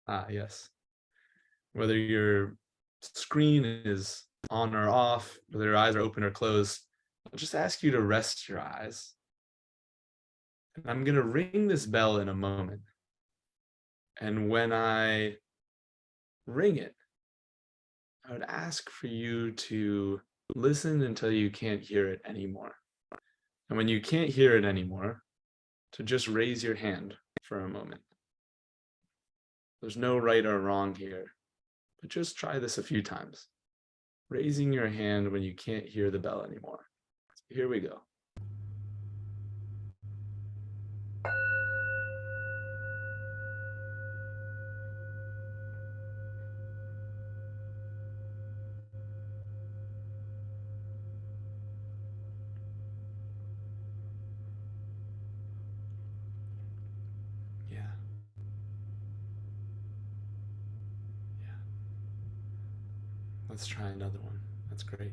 Yes. Whether your screen is on or off, whether your eyes are open or closed, I'll just ask you to rest your eyes. And I'm going to ring this bell in a moment. And when I ring it, I would ask for you to listen until you can't hear it anymore. And when you can't hear it anymore, to just raise your hand for a moment. There's no right or wrong here, but just try this a few times. Raising your hand when you can't hear the bell anymore. So here we go. Yeah, yeah. Let's try another one. That's great.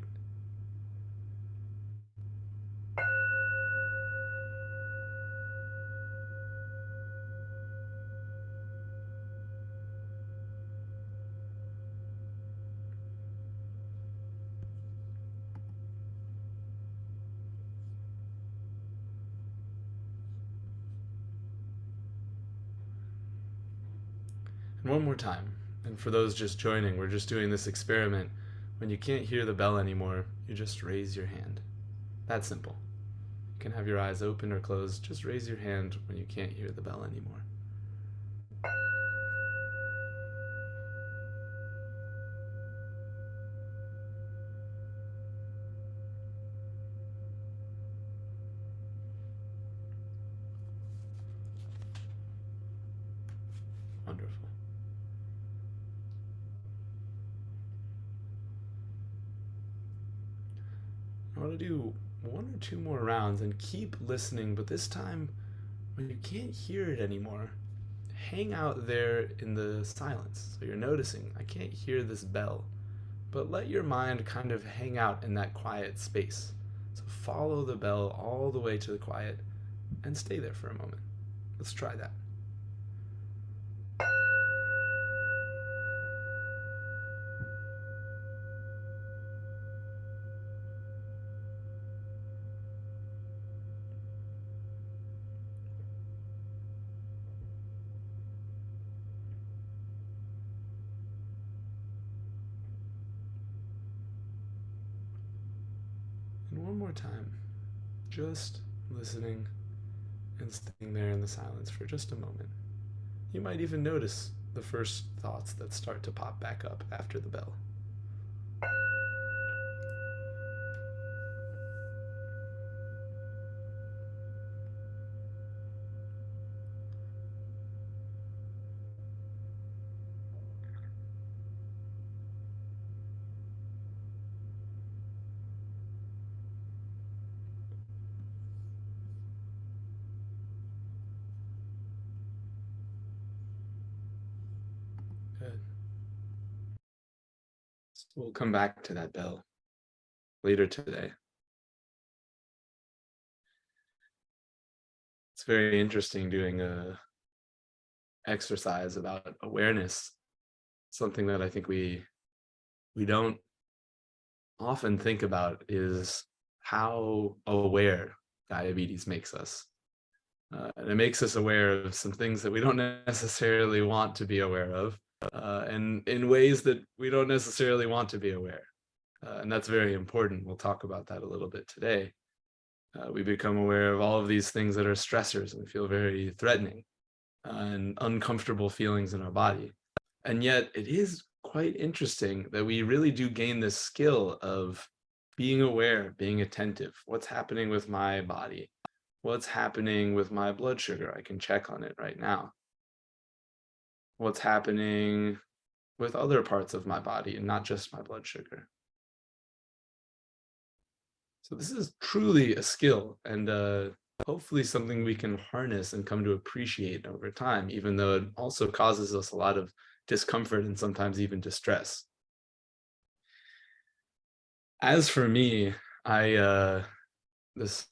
And one more time. And for those just joining, we're just doing this experiment. When you can't hear the bell anymore, you just raise your hand. That simple. You can have your eyes open or closed. Just raise your hand when you can't hear the bell anymore. Wonderful. I want to do one or two more rounds and keep listening, but this time, when you can't hear it anymore, hang out there in the silence. So you're noticing, I can't hear this bell, but let your mind kind of hang out in that quiet space. So follow the bell all the way to the quiet and stay there for a moment. Let's try that. And one more time, just listening and staying there in the silence for just a moment. You might even notice the first thoughts that start to pop back up after the bell. Good. So we'll come back to that bell later today. It's very interesting doing a exercise about awareness. Something that I think we don't often think about is how aware diabetes makes us. And it makes us aware of some things that we don't necessarily want to be aware of, and in ways that we don't necessarily want to be aware. And that's very important. We'll talk about that a little bit today. We become aware of all of these things that are stressors and feel very threatening and uncomfortable feelings in our body. And yet it is quite interesting that we really do gain this skill of being aware, being attentive. What's happening with my body? What's happening with my blood sugar? I can check on it right now. What's happening with other parts of my body and not just my blood sugar? So this is truly a skill, and hopefully something we can harness and come to appreciate over time, even though it also causes us a lot of discomfort and sometimes even distress. As for me, I this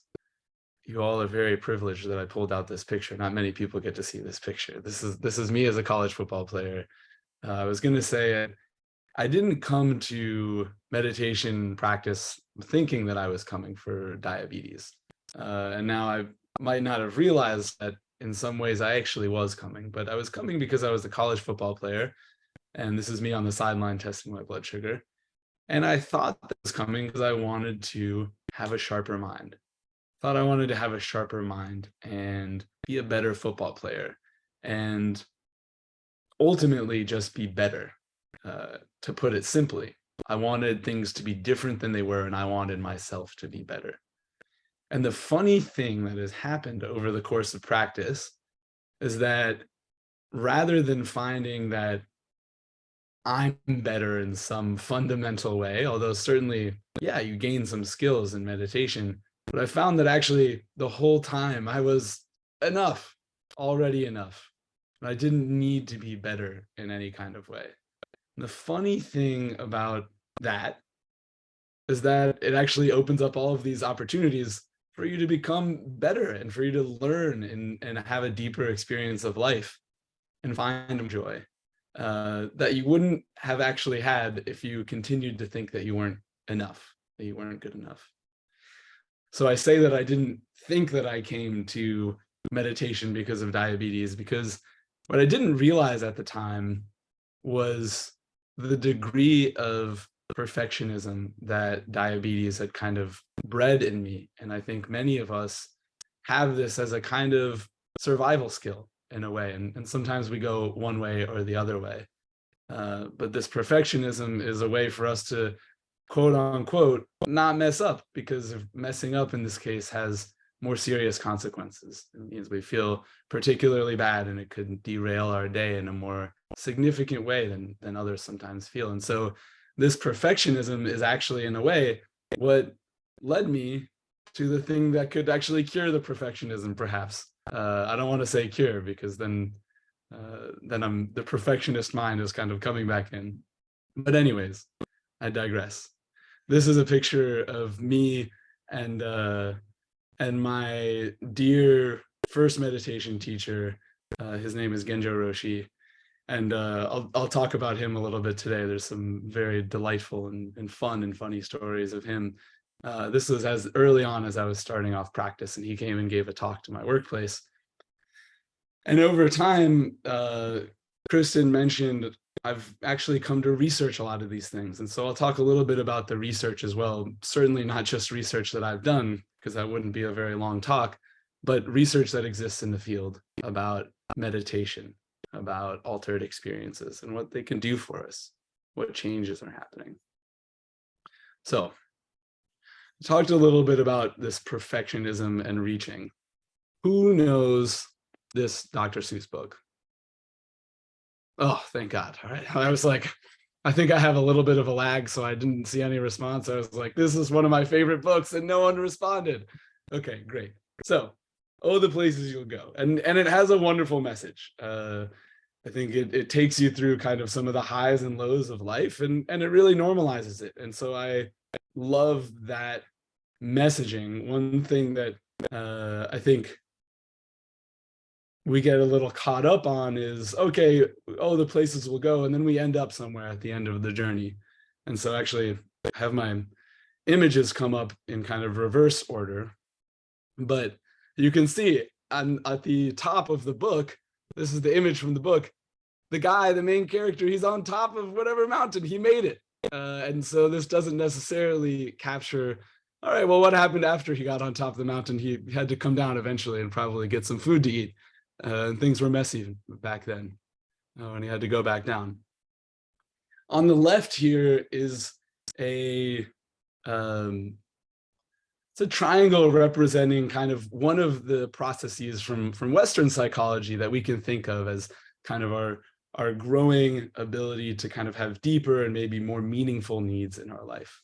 you all are very privileged that I pulled out this picture. Not many people get to see this picture. This is me as a college football player. I was going to say I didn't come to meditation practice thinking that I was coming for diabetes. And now I might not have realized that in some ways I actually was coming, but I was coming because I was a college football player. And this is me on the sideline testing my blood sugar. And I thought that was coming because I wanted to have a sharper mind. Thought I wanted to have a sharper mind and be a better football player and ultimately just be better. To put it simply, I wanted things to be different than they were, and I wanted myself to be better. And the funny thing that has happened over the course of practice is that rather than finding that I'm better in some fundamental way, although certainly, yeah, you gain some skills in meditation, but I found that actually the whole time I was enough, already enough. And I didn't need to be better in any kind of way. And the funny thing about that is that it actually opens up all of these opportunities for you to become better and for you to learn and have a deeper experience of life and find joy that you wouldn't have actually had if you continued to think that you weren't enough, that you weren't good enough. So I say that I didn't think that I came to meditation because of diabetes, because what I didn't realize at the time was the degree of perfectionism that diabetes had kind of bred in me. And I think many of us have this as a kind of survival skill in a way. And sometimes we go one way or the other way. But this perfectionism is a way for us to, quote unquote, not mess up, because if messing up in this case has more serious consequences. It means we feel particularly bad and it could derail our day in a more significant way than others sometimes feel. And so this perfectionism is actually, in a way, what led me to the thing that could actually cure the perfectionism, perhaps. I don't want to say cure, because then the perfectionist mind is kind of coming back in. But anyways, I digress. This is a picture of me and my dear first meditation teacher. His name is Genjo Roshi. And I'll talk about him a little bit today. There's some very delightful and fun and funny stories of him. This was as early on as I was starting off practice, and he came and gave a talk to my workplace. And over time, Kristen mentioned I've actually come to research a lot of these things. And so I'll talk a little bit about the research as well. Certainly not just research that I've done, because that wouldn't be a very long talk, but research that exists in the field about meditation, about altered experiences and what they can do for us, what changes are happening. So I talked a little bit about this perfectionism and reaching. Who knows this Dr. Seuss book? Oh, thank God. All right. I was like, I think I have a little bit of a lag, so I didn't see any response. I was like, this is one of my favorite books, and no one responded. Okay, great. So, oh, the places you'll go. And it has a wonderful message. I think it takes you through kind of some of the highs and lows of life, and it really normalizes it. And so I love that messaging. One thing that I think we get a little caught up on is, okay, oh, the places we'll go, and then we end up somewhere at the end of the journey. And so actually I have my images come up in kind of reverse order, but you can see at the top of the book, this is the image from the book, the guy, the main character, he's on top of whatever mountain, he made it. And so this doesn't necessarily capture, all right, well, what happened after he got on top of the mountain? He had to come down eventually and probably get some food to eat. And things were messy back then when he had to go back down. On the left here is it's a triangle representing kind of one of the processes from Western psychology that we can think of as kind of our growing ability to kind of have deeper and maybe more meaningful needs in our life.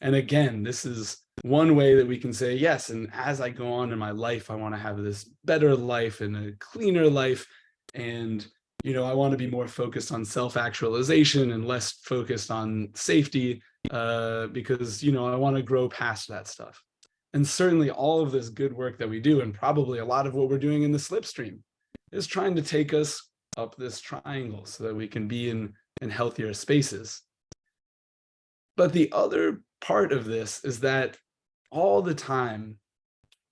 And again, this is one way that we can say, yes, and as I go on in my life, I want to have this better life and a cleaner life. And, I want to be more focused on self-actualization and less focused on safety because, I want to grow past that stuff. And certainly all of this good work that we do, and probably a lot of what we're doing in the slipstream, is trying to take us up this triangle so that we can be in healthier spaces. But the other part of this is that all the time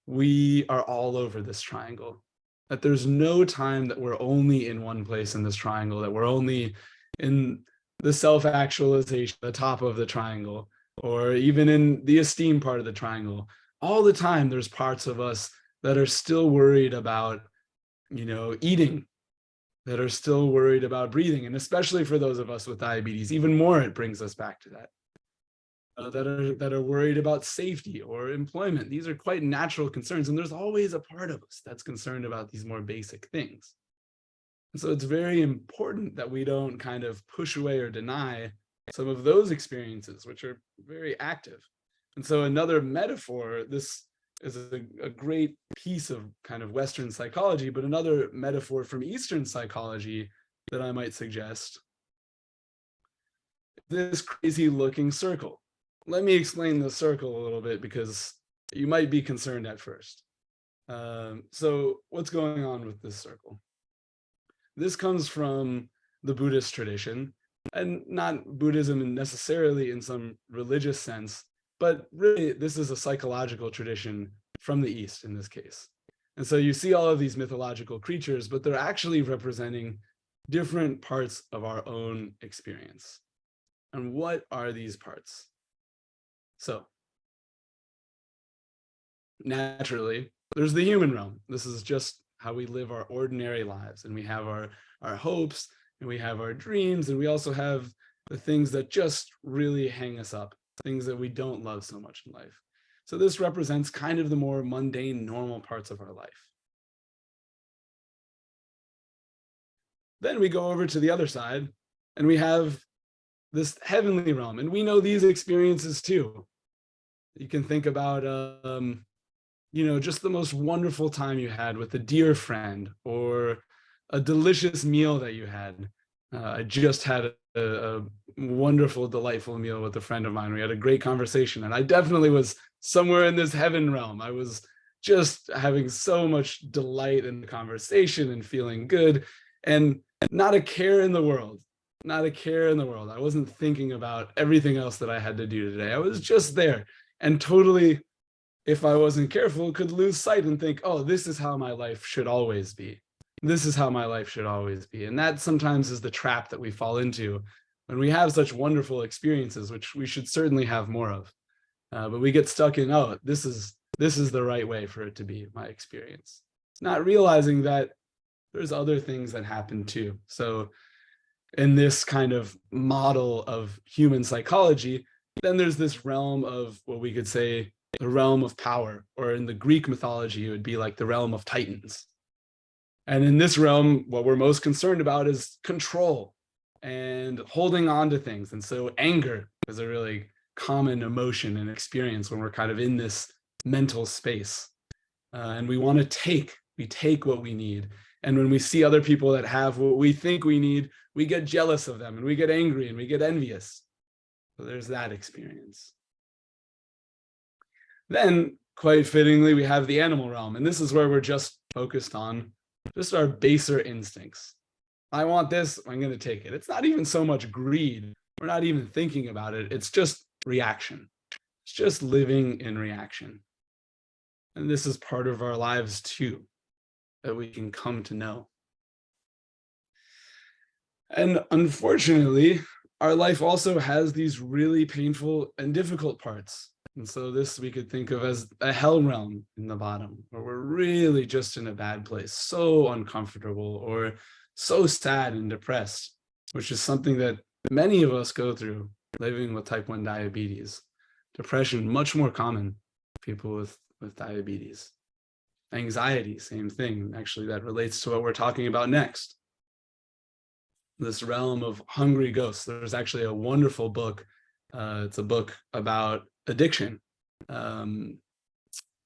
we are all over this triangle, that there's no time that we're only in one place in this triangle, that we're only in the self-actualization, the top of the triangle, or even in the esteem part of the triangle. All the time there's parts of us that are still worried about, eating, that are still worried about breathing. And especially for those of us with diabetes, even more, it brings us back to that. That are worried about safety or employment. These are quite natural concerns, and there's always a part of us that's concerned about these more basic things. And so it's very important that we don't kind of push away or deny some of those experiences, which are very active. And so another metaphor, this is a great piece of kind of Western psychology, but another metaphor from Eastern psychology that I might suggest, this crazy looking circle. Let me explain the circle a little bit, because you might be concerned at first. So what's going on with this circle? This comes from the Buddhist tradition, and not Buddhism necessarily in some religious sense, but really this is a psychological tradition from the East in this case. And so you see all of these mythological creatures, but they're actually representing different parts of our own experience. And what are these parts? So naturally, there's the human realm. This is just how we live our ordinary lives. And we have our hopes, and we have our dreams, and we also have the things that just really hang us up, things that we don't love so much in life. So this represents kind of the more mundane, normal parts of our life. Then we go over to the other side, and we have this heavenly realm, and we know these experiences too. You can think about, just the most wonderful time you had with a dear friend, or a delicious meal that you had. I just had a wonderful, delightful meal with a friend of mine. We had a great conversation, and I definitely was somewhere in this heaven realm. I was just having so much delight in the conversation and feeling good, and not a care in the world. Not a care in the world. I wasn't thinking about everything else that I had to do today. I was just there, and totally, if I wasn't careful, could lose sight and think, oh, this is how my life should always be. This is how my life should always be. And that sometimes is the trap that we fall into when we have such wonderful experiences, which we should certainly have more of. But we get stuck in, oh, this is the right way for it to be, my experience. Not realizing that there's other things that happen too. So in this kind of model of human psychology, then there's this realm of what we could say the realm of power, or in the Greek mythology, it would be like the realm of Titans. And in this realm, what we're most concerned about is control and holding on to things. And so anger is a really common emotion and experience when we're kind of in this mental space. And we want to take what we need. And when we see other people that have what we think we need, we get jealous of them, and we get angry, and we get envious. So there's that experience. Then, quite fittingly, we have the animal realm. And this is where we're just focused on just our baser instincts. I want this, I'm going to take it. It's not even so much greed. We're not even thinking about it. It's just reaction. It's just living in reaction. And this is part of our lives too, that we can come to know. And unfortunately, our life also has these really painful and difficult parts. And so this we could think of as a hell realm in the bottom, where we're really just in a bad place, so uncomfortable, or so sad and depressed, which is something that many of us go through living with type 1 diabetes. Depression, much more common, people with diabetes. Anxiety, same thing. Actually, that relates to what we're talking about next. This realm of hungry ghosts. There's actually a wonderful book. It's a book about addiction. And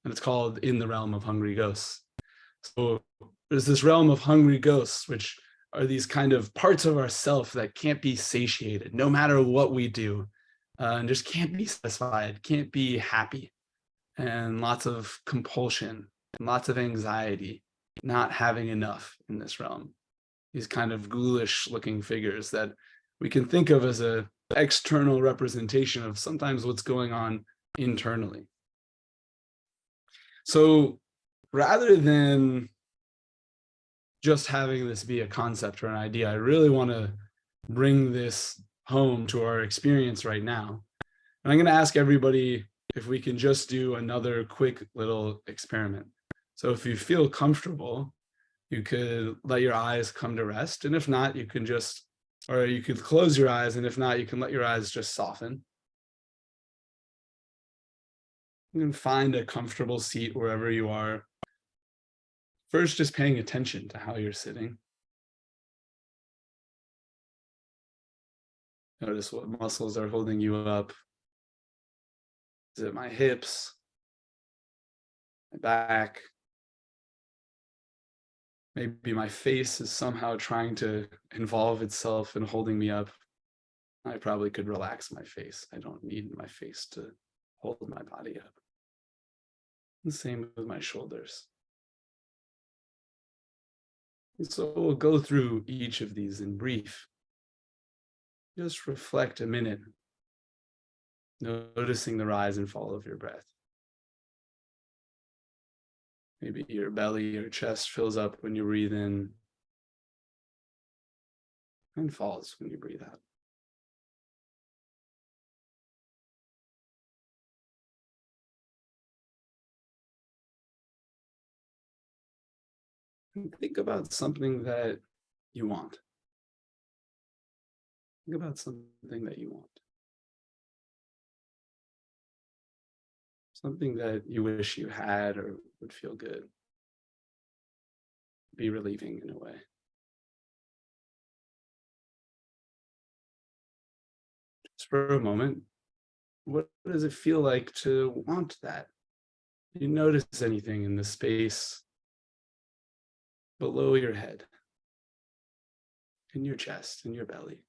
it's called In the Realm of Hungry Ghosts. So there's this realm of hungry ghosts, which are these kind of parts of ourself that can't be satiated, no matter what we do, and just can't be satisfied, can't be happy. and lots of compulsion, and lots of anxiety, not having enough in this realm. These kind of ghoulish looking figures that we can think of as a external representation of sometimes what's going on internally. So rather than just having this be a concept or an idea, I really want to bring this home to our experience right now. And I'm going to ask everybody if we can just do another quick little experiment. So if you feel comfortable, you could let your eyes come to rest. And if not, you can just, or you could close your eyes. And if not, you can let your eyes just soften. You can find a comfortable seat wherever you are. First, just paying attention to how you're sitting. Notice what muscles are holding you up. Is it my hips, my back? Maybe my face is somehow trying to involve itself in holding me up. I probably could relax my face. I don't need my face to hold my body up. The same with my shoulders. And so we'll go through each of these in brief. Just reflect a minute, noticing the rise and fall of your breath. Maybe your belly or chest fills up when you breathe in and falls when you breathe out. And think about something that you want. Think about something that you want. Something that you wish you had or would feel good. Be relieving in a way. Just for a moment, what does it feel like to want that? Do you notice anything in the space below your head, in your chest, in your belly?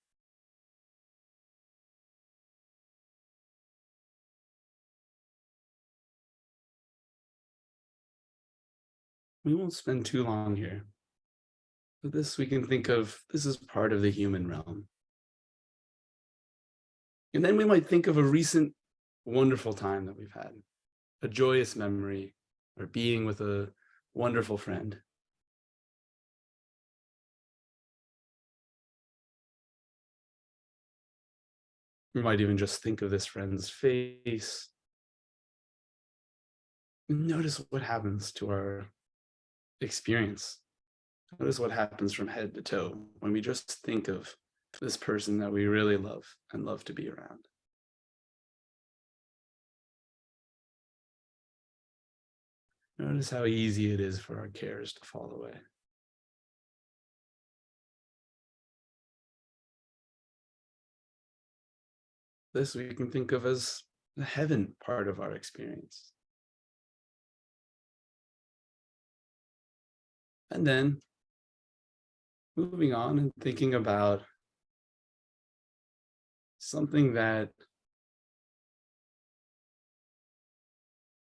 We won't spend too long here. But this we can think of, this is part of the human realm. And then we might think of a recent wonderful time that we've had, a joyous memory, or being with a wonderful friend. We might even just think of this friend's face. Notice what happens to our experience. Notice what happens from head to toe when we just think of this person that we really love and love to be around. Notice how easy it is for our cares to fall away. This we can think of as the heaven part of our experience. And then moving on and thinking about something that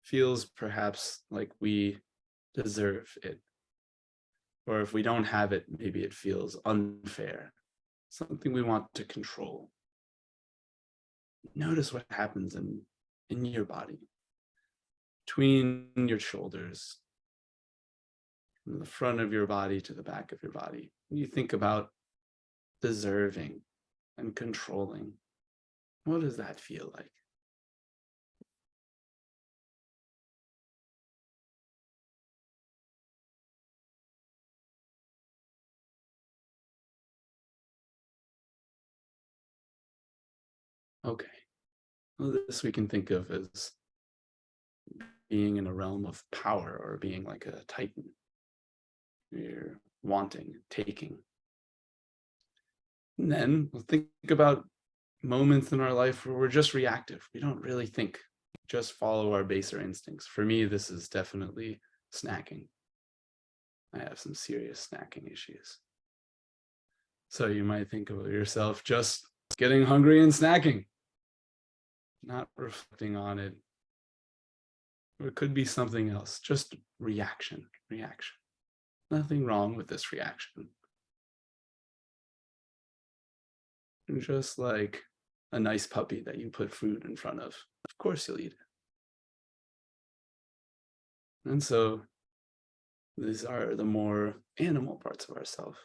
feels perhaps like we deserve it. Or if we don't have it, maybe it feels unfair, something we want to control. Notice what happens in your body, between your shoulders, from the front of your body to the back of your body. When you think about deserving and controlling, what does that feel like? Okay, well, this we can think of as being in a realm of power or being like a titan. You're wanting, taking. And then we'll think about moments in our life where we're just reactive. We don't really think, just follow our baser instincts. For me, this is definitely snacking. I have some serious snacking issues. So you might think of yourself just getting hungry and snacking, not reflecting on it, or it could be something else, just reaction, reaction. Nothing wrong with this reaction. Just like a nice puppy that you put food in front of course you'll eat it. And so these are the more animal parts of ourselves.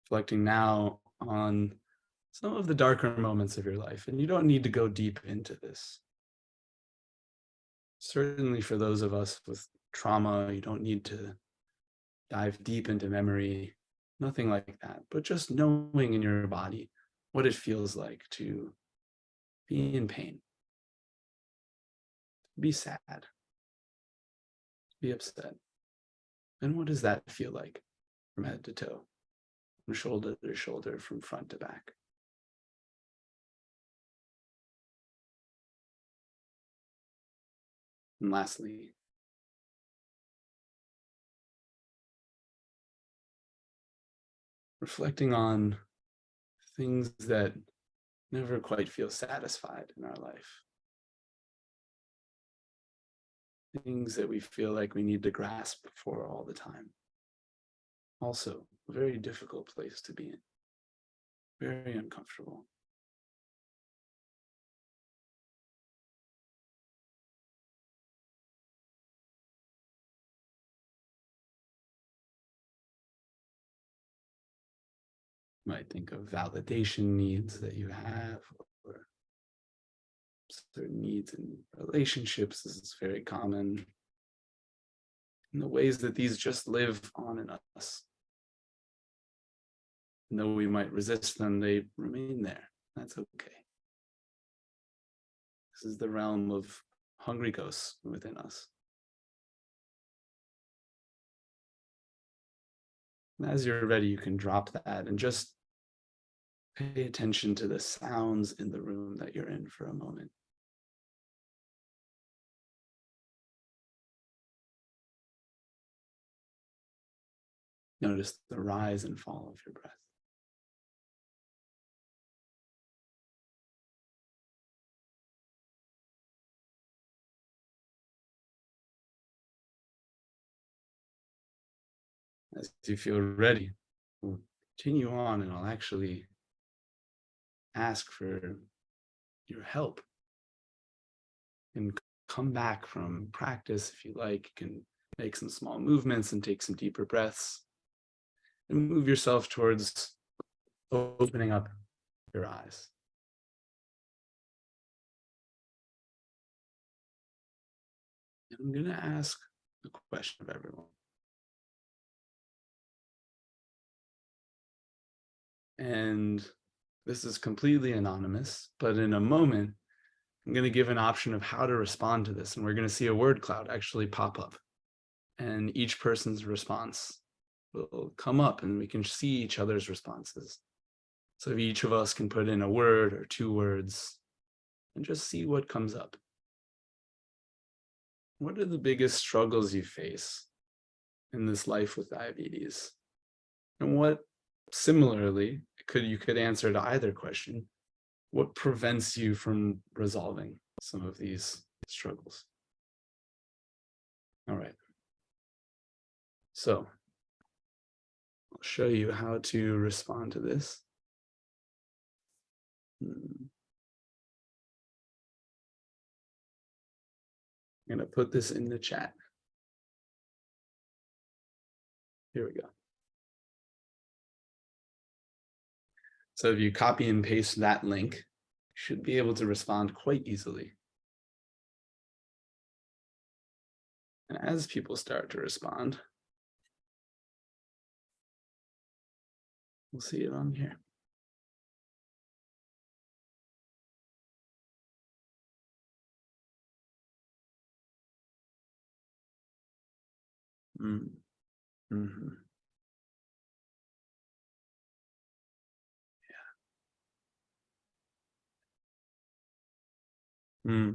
Reflecting now on some of the darker moments of your life, and you don't need to go deep into this. Certainly for those of us with trauma, you don't need to dive deep into memory, nothing like that, but just knowing in your body what it feels like to be in pain, be sad, be upset. And what does that feel like from head to toe, from shoulder to shoulder, from front to back? And lastly, reflecting on things that never quite feel satisfied in our life. Things that we feel like we need to grasp for all the time. Also, a very difficult place to be in. Very uncomfortable. You might think of validation needs that you have, or certain needs in relationships. This is very common. And the ways that these just live on in us. And though we might resist them, they remain there. That's okay. This is the realm of hungry ghosts within us. And as you're ready, you can drop that and just pay attention to the sounds in the room that you're in for a moment. Notice the rise and fall of your breath. As you feel ready, we'll continue on, and I'll actually ask for your help. And come back from practice if you like. You can make some small movements and take some deeper breaths. And move yourself towards opening up your eyes. And I'm going to ask a question of everyone. And this is completely anonymous, but in a moment, I'm going to give an option of how to respond to this. And we're going to see a word cloud actually pop up. And each person's response will come up, and we can see each other's responses. So each of us can put in a word or two words and just see what comes up. What are the biggest struggles you face in this life with diabetes? And what, similarly, you could answer to either question, what prevents you from resolving some of these struggles? All right. So I'll show you how to respond to this. I'm going to put this in the chat. Here we go. So if you copy and paste that link, you should be able to respond quite easily. And as people start to respond, we'll see it on here. Mm-hmm. Yeah.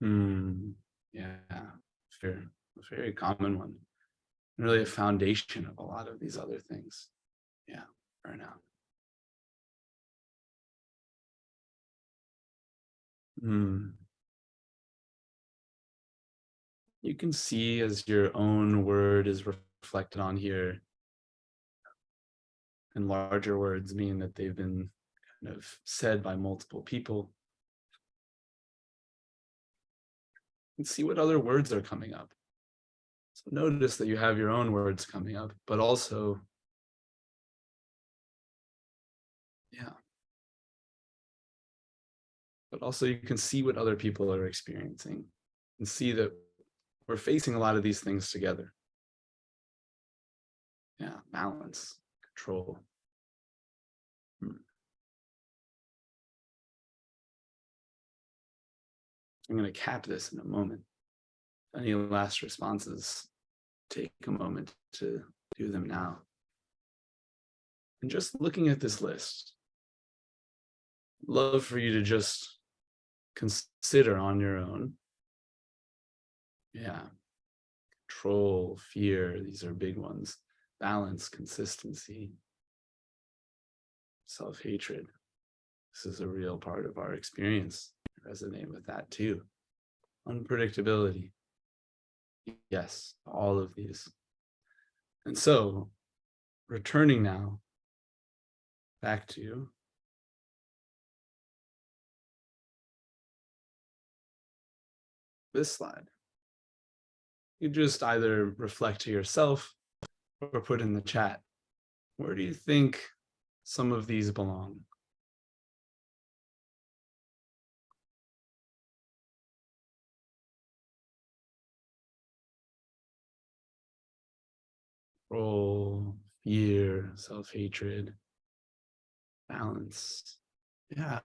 Yeah, fair. A very common one. Really a foundation of a lot of these other things. Yeah, burnout. Hmm. You can see as your own word is reflected on here, and larger words mean that they've been kind of said by multiple people. And see what other words are coming up. So notice that you have your own words coming up, but also, yeah, but also you can see what other people are experiencing and see that we're facing a lot of these things together. Yeah, balance, control. Hmm. I'm going to cap this in a moment. Any last responses, take a moment to do them now. And just looking at this list, love for you to just consider on your own. Yeah, control, fear, these are big ones. Balance, consistency, self-hatred. This is a real part of our experience. I resonate with that too. Unpredictability. Yes, all of these. And so, returning now back to this slide. You just either reflect to yourself or put in the chat. Where do you think some of these belong? Control, fear, self-hatred, balance. Yeah.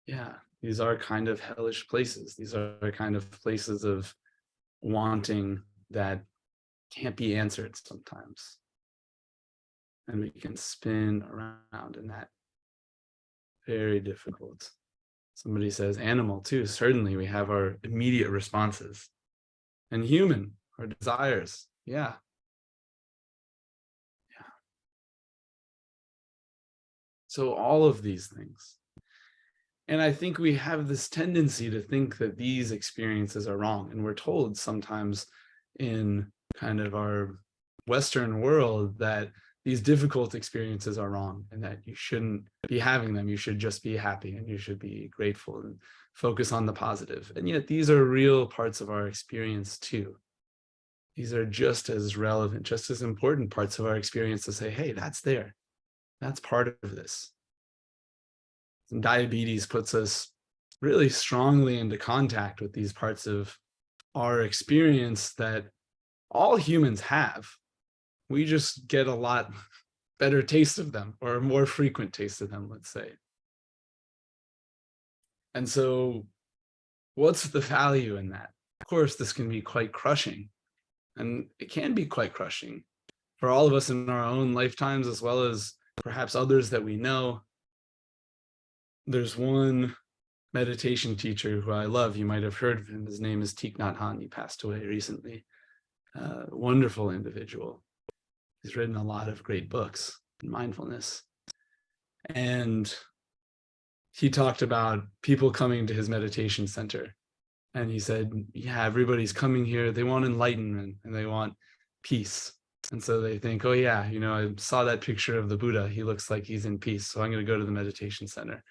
Yeah. These are kind of hellish places. These are kind of places of wanting that can't be answered sometimes. And we can spin around in that. Very difficult. Somebody says animal too. Certainly we have our immediate responses. And human, our desires. Yeah. Yeah. So all of these things. And I think we have this tendency to think that these experiences are wrong. And we're told sometimes in kind of our Western world that these difficult experiences are wrong and that you shouldn't be having them. You should just be happy and you should be grateful and focus on the positive. And yet these are real parts of our experience too. These are just as relevant, just as important parts of our experience to say, hey, that's there. That's part of this. And diabetes puts us really strongly into contact with these parts of our experience that all humans have. We just get a lot better taste of them, or a more frequent taste of them, let's say. And so what's the value in that? Of course, this can be quite crushing, and it can be quite crushing for all of us in our own lifetimes, as well as perhaps others that we know. There's one meditation teacher who I love. You might have heard of him. His name is Thich Nhat Hanh. He passed away recently. Wonderful individual. He's written a lot of great books in mindfulness. And he talked about people coming to his meditation center. And he said, yeah, everybody's coming here. They want enlightenment and they want peace. And so they think, oh yeah, you know, I saw that picture of the Buddha. He looks like he's in peace. So I'm going to go to the meditation center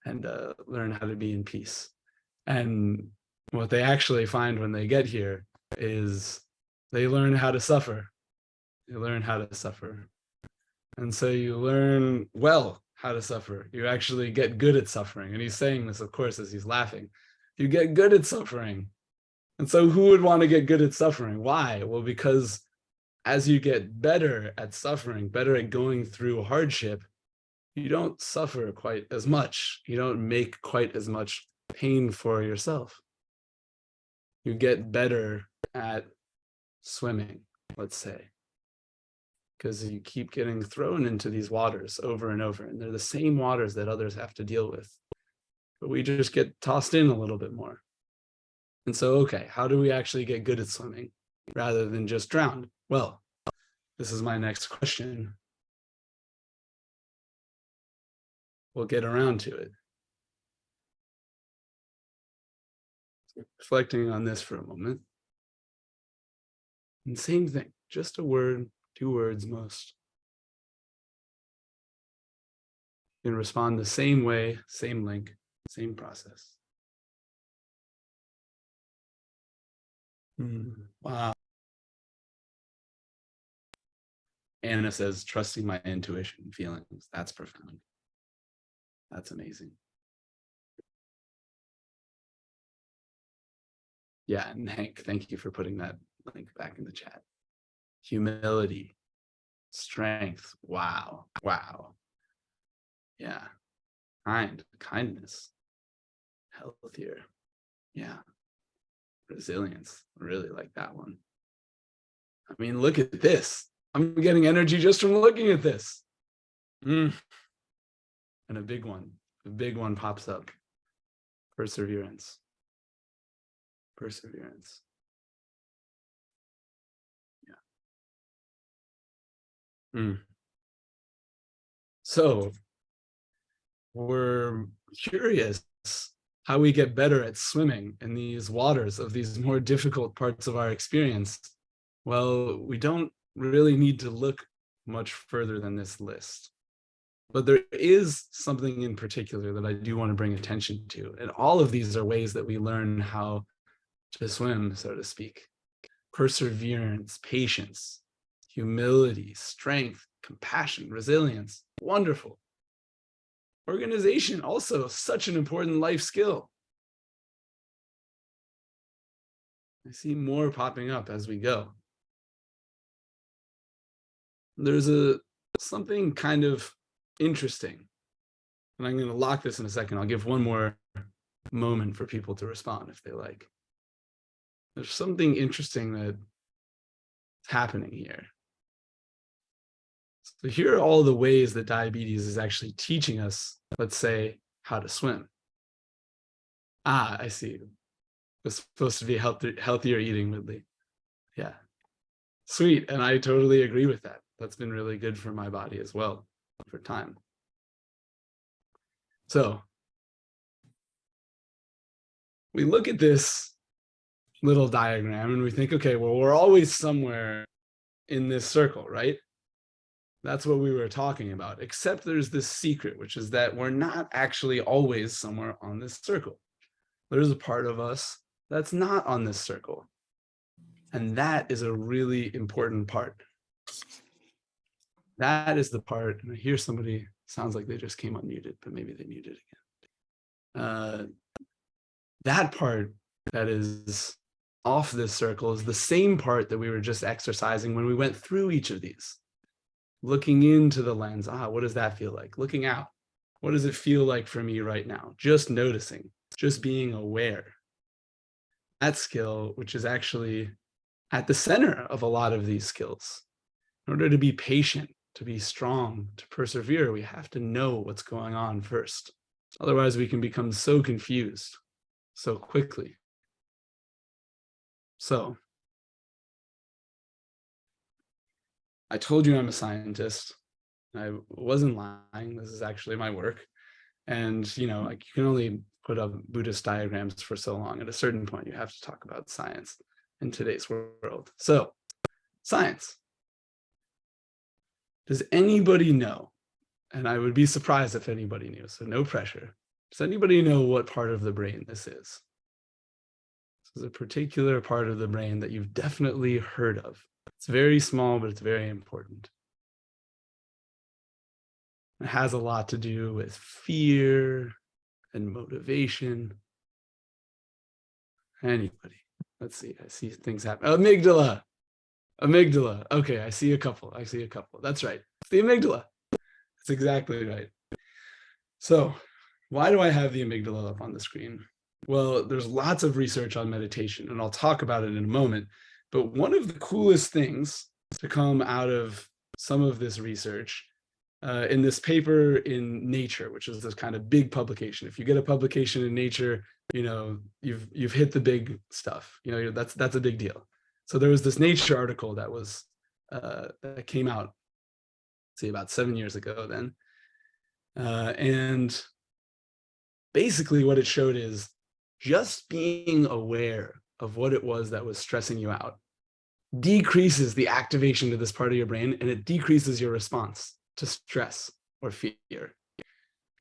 and learn how to be in peace. And what they actually find when they get here is they learn how to suffer. They learn how to suffer. And so you learn well how to suffer. You actually get good at suffering. And he's saying this, of course, as he's laughing. You get good at suffering. And so who would want to get good at suffering? Why? Well, because as you get better at suffering, better at going through hardship, you don't suffer quite as much. You don't make quite as much pain for yourself. You get better at swimming, let's say, because you keep getting thrown into these waters over and over, and they're the same waters that others have to deal with. but we just get tossed in a little bit more. And so, okay, how do we actually get good at swimming rather than just drown? Well, this is my next question. We'll get around to it. Reflecting on this for a moment. And same thing, just a word, 2 words most. You can respond the same way, same link, same process. Wow. Anna says, trusting my intuition and feelings. That's profound. That's amazing. Yeah, and Hank, thank you for putting that link back in the chat. Humility, strength. Wow. Wow. Yeah. Kindness, healthier. Yeah. Resilience. I really like that one. I mean, look at this. I'm getting energy just from looking at this. And a big one pops up. Perseverance. Perseverance. Yeah. So we're curious how we get better at swimming in these waters of these more difficult parts of our experience. Well, we don't really need to look much further than this list. But there is something in particular that I do want to bring attention to. And all of these are ways that we learn how to swim, so to speak. Perseverance, patience, humility, strength, compassion, resilience. Wonderful. Organization, also such an important life skill. I see more popping up as we go. There's something kind of interesting. And I'm going to lock this in a second. I'll give one more moment for people to respond if they like. There's something interesting that's happening here. So here are all the ways that diabetes is actually teaching us, let's say, how to swim. Ah, I see. It's supposed to be healthier eating, Woodley. Yeah. Sweet. And I totally agree with that. That's been really good for my body as well for time. So we look at this little diagram and we think, okay, well, we're always somewhere in this circle, right? That's what we were talking about, except there's this secret, which is that we're not actually always somewhere on this circle. There's a part of us that's not on this circle. And that is a really important part. That is the part, and I hear somebody, sounds like they just came unmuted, but maybe they muted again. That part that is off this circle is the same part that we were just exercising when we went through each of these. Looking into the lens, what does that feel like? Looking out, what does it feel like for me right now? Just noticing, just being aware. That skill, which is actually at the center of a lot of these skills. In order to be patient, to be strong, to persevere, we have to know what's going on first. Otherwise, we can become so confused so quickly. So, I told you I'm a scientist. I wasn't lying. This is actually my work. And, you know, like you can only put up Buddhist diagrams for so long. At a certain point, you have to talk about science in today's world. So, science. Does anybody know? And I would be surprised if anybody knew, so no pressure. Does anybody know what part of the brain this is? This is a particular part of the brain that you've definitely heard of. It's very small, but it's very important. It has a lot to do with fear and motivation. Anybody? Let's see. I see things happen. Amygdala. Amygdala. Okay, I see a couple. That's right. It's the amygdala. That's exactly right. So, why do I have the amygdala up on the screen? Well, there's lots of research on meditation, and I'll talk about it in a moment. But one of the coolest things to come out of some of this research in this paper in Nature, which is this kind of big publication. If you get a publication in Nature, you've hit the big stuff. That's a big deal. So there was this Nature article that came out, say about 7 years ago then, and basically what it showed is just being aware of what it was that was stressing you out decreases the activation to this part of your brain, and it decreases your response to stress or fear.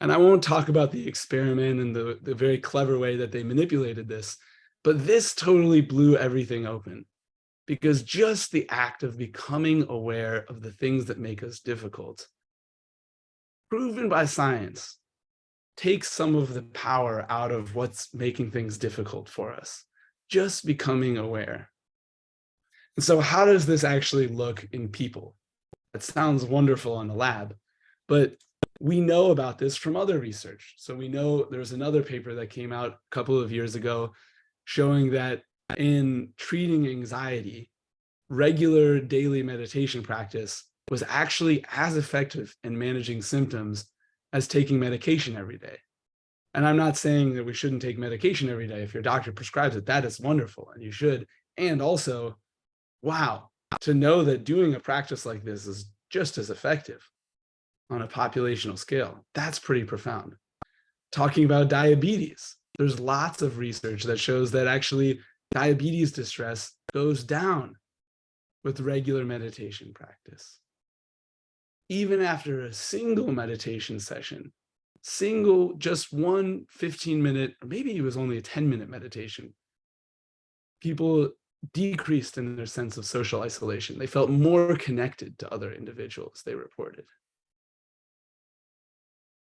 And I won't talk about the experiment and the very clever way that they manipulated this, but this totally blew everything open, because just the act of becoming aware of the things that make us difficult, proven by science, takes some of the power out of what's making things difficult for us. Just becoming aware. And so how does this actually look in people? It sounds wonderful in the lab, but we know about this from other research. So we know there's another paper that came out a couple of years ago showing that in treating anxiety, regular daily meditation practice was actually as effective in managing symptoms as taking medication every day. And I'm not saying that we shouldn't take medication every day. If your doctor prescribes it, that is wonderful, and you should. And also, wow, to know that doing a practice like this is just as effective on a populational scale, that's pretty profound. Talking about diabetes, there's lots of research that shows that actually diabetes distress goes down with regular meditation practice. Even after a single meditation session, just one 15-minute, or maybe it was only a 10-minute meditation, people decreased in their sense of social isolation. They felt more connected to other individuals, they reported.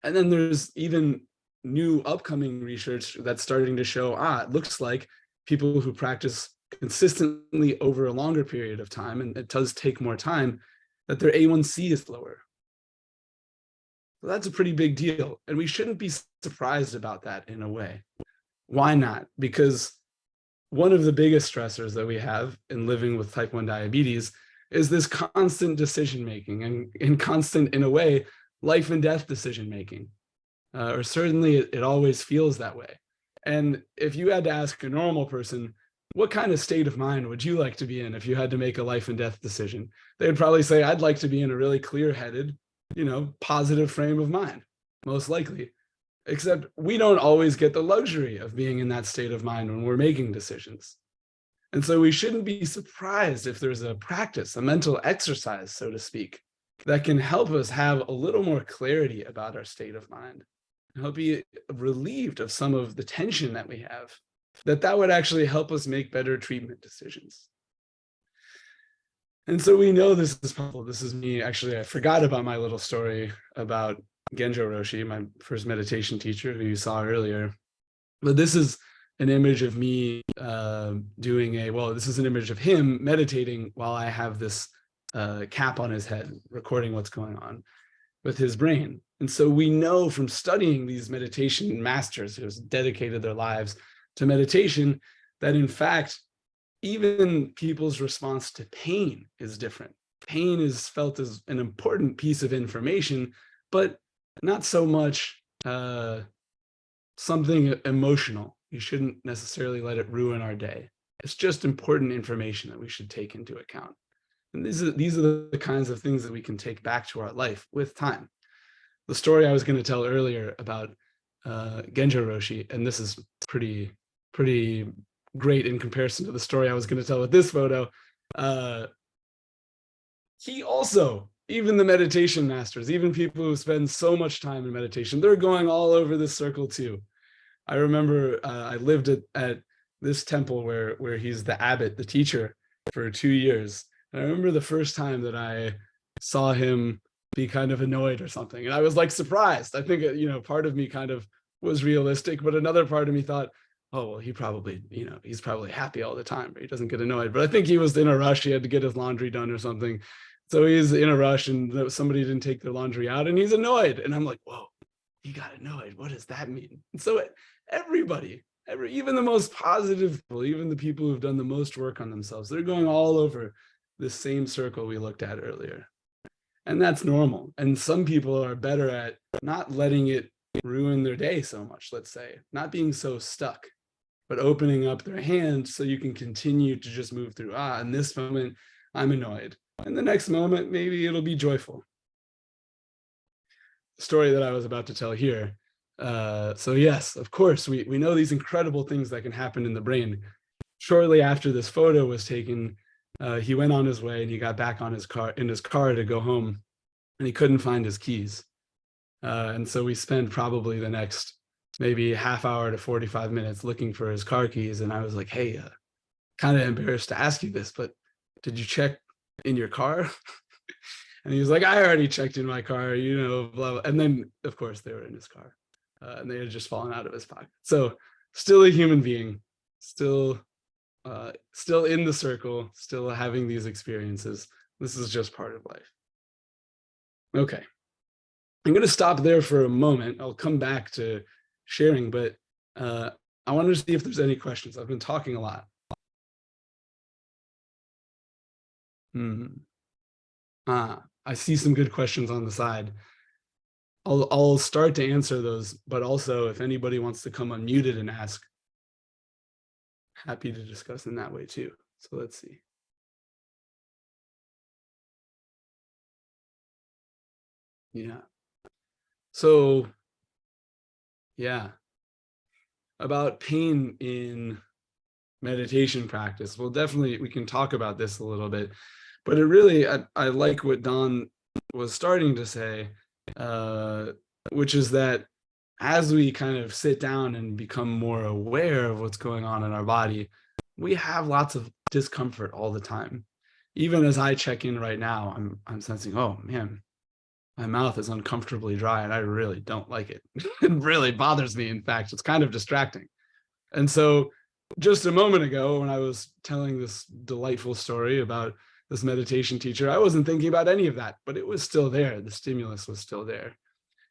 And then there's even new upcoming research that's starting to show, it looks like people who practice consistently over a longer period of time, and it does take more time, that their A1C is lower. So that's a pretty big deal. And we shouldn't be surprised about that in a way. Why not? Because one of the biggest stressors that we have in living with type 1 diabetes is this constant decision-making and constant, in a way, life and death decision-making. Or certainly it always feels that way. And if you had to ask a normal person, what kind of state of mind would you like to be in if you had to make a life and death decision? They'd probably say, I'd like to be in a really clear-headed, positive frame of mind, most likely. Except we don't always get the luxury of being in that state of mind when we're making decisions. And so we shouldn't be surprised if there's a practice, a mental exercise, so to speak, that can help us have a little more clarity about our state of mind, and help be relieved of some of the tension that we have, that would actually help us make better treatment decisions. And so we know this is possible. This is me. Actually, I forgot about my little story about Genjo Roshi, my first meditation teacher, who you saw earlier. But this is an image of me this is an image of him meditating while I have this cap on his head, recording what's going on with his brain. And so we know from studying these meditation masters who have dedicated their lives to meditation that, in fact, even people's response to pain is different. Pain is felt as an important piece of information, but not so much something emotional. You shouldn't necessarily let it ruin our day. It's just important information that we should take into account. And these are the kinds of things that we can take back to our life with time. The story I was going to tell earlier about Genjo Roshi, and this is pretty great in comparison to the story I was going to tell with this photo. He also, even the meditation masters, even people who spend so much time in meditation, they're going all over this circle too. I remember I lived at this temple where he's the abbot, the teacher, for 2 years. And I remember the first time that I saw him be kind of annoyed or something. And I was like surprised. I think, part of me kind of was realistic, but another part of me thought, oh, well, he probably, he's probably happy all the time, but he doesn't get annoyed. But I think he was in a rush. He had to get his laundry done or something. So he's in a rush and somebody didn't take their laundry out and he's annoyed. And I'm like, whoa, he got annoyed. What does that mean? And so everybody, even the most positive people, even the people who've done the most work on themselves, they're going all over this same circle we looked at earlier. And that's normal. And some people are better at not letting it ruin their day so much, let's say, not being so stuck, but opening up their hand so you can continue to just move through. In this moment, I'm annoyed. And the next moment, maybe it'll be joyful. The story that I was about to tell here. So yes, of course, we know these incredible things that can happen in the brain. Shortly after this photo was taken, he went on his way and he got back on his car to go home, and he couldn't find his keys. And so we spent probably the next maybe half hour to 45 minutes looking for his car keys. And I was like, hey, kind of embarrassed to ask you this, but did you check in your car? And he was like, I already checked in my car, blah, blah. And then, of course, they were in his car, and they had just fallen out of his pocket. So still a human being, still in the circle, still having these experiences. This is just part of life. Okay. I'm going to stop there for a moment. I'll come back to sharing, but I wanted to see if there's any questions. I've been talking a lot. I see some good questions on the side. I'll start to answer those, but also if anybody wants to come unmuted and ask, happy to discuss in that way too. So let's see. Yeah. So, yeah. About pain in meditation practice. Well, definitely we can talk about this a little bit, but it really, I like what Don was starting to say, which is that as we kind of sit down and become more aware of what's going on in our body, we have lots of discomfort all the time. Even as I check in right now, I'm sensing, oh man, my mouth is uncomfortably dry and I really don't like it. It really bothers me. In fact, it's kind of distracting. And so just a moment ago, when I was telling this delightful story about this meditation teacher, I wasn't thinking about any of that, but it was still there. The stimulus was still there.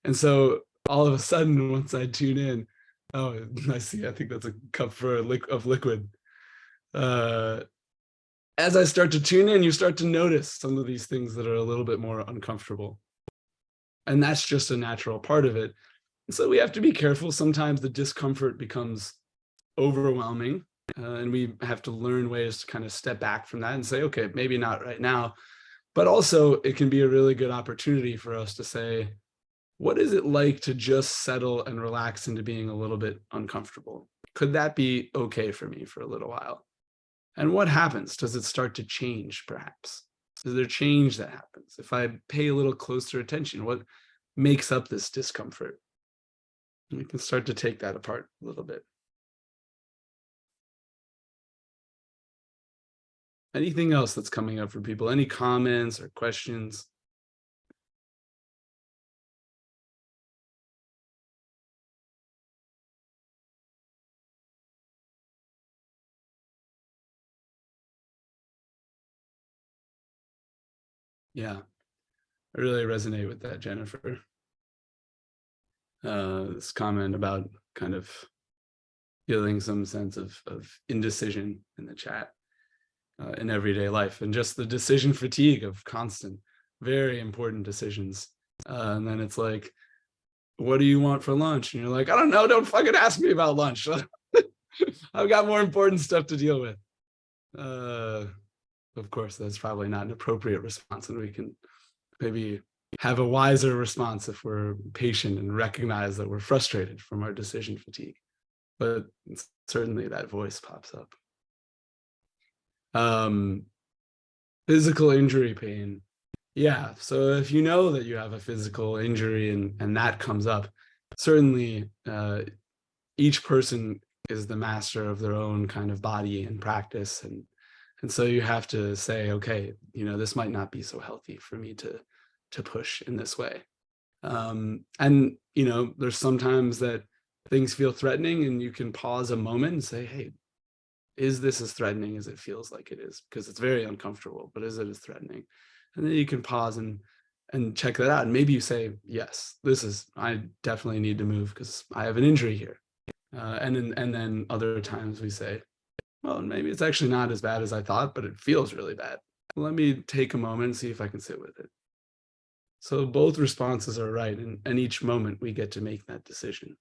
And so all of a sudden, once I tune in, oh, I see, I think that's a cup of liquid. As I start to tune in, you start to notice some of these things that are a little bit more uncomfortable. And that's just a natural part of it. And so we have to be careful. Sometimes the discomfort becomes overwhelming, and we have to learn ways to kind of step back from that and say, okay, maybe not right now. But also it can be a really good opportunity for us to say, what is it like to just settle and relax into being a little bit uncomfortable? Could that be okay for me for a little while? And what happens? Does it start to change, perhaps? Is there change that happens? If I pay a little closer attention, what makes up this discomfort? We can start to take that apart a little bit. Anything else that's coming up for people? Any comments or questions? Yeah, I really resonate with that, Jennifer. This comment about kind of feeling some sense of indecision in the chat in everyday life, and just the decision fatigue of constant, very important decisions. And then it's like, what do you want for lunch? And you're like, I don't know, don't fucking ask me about lunch. I've got more important stuff to deal with. Of course, that's probably not an appropriate response, and we can maybe have a wiser response if we're patient and recognize that we're frustrated from our decision fatigue. But certainly that voice pops up. Physical injury pain. Yeah, so if you know that you have a physical injury and that comes up, certainly each person is the master of their own kind of body and practice. And so you have to say, okay, this might not be so healthy for me to push in this way. And, there's sometimes that things feel threatening and you can pause a moment and say, hey, is this as threatening as it feels like it is? Because it's very uncomfortable, but is it as threatening? And then you can pause and check that out. And maybe you say, yes, I definitely need to move because I have an injury here. And then other times we say, well, maybe it's actually not as bad as I thought, but it feels really bad. Let me take a moment and see if I can sit with it. So both responses are right, and each moment we get to make that decision.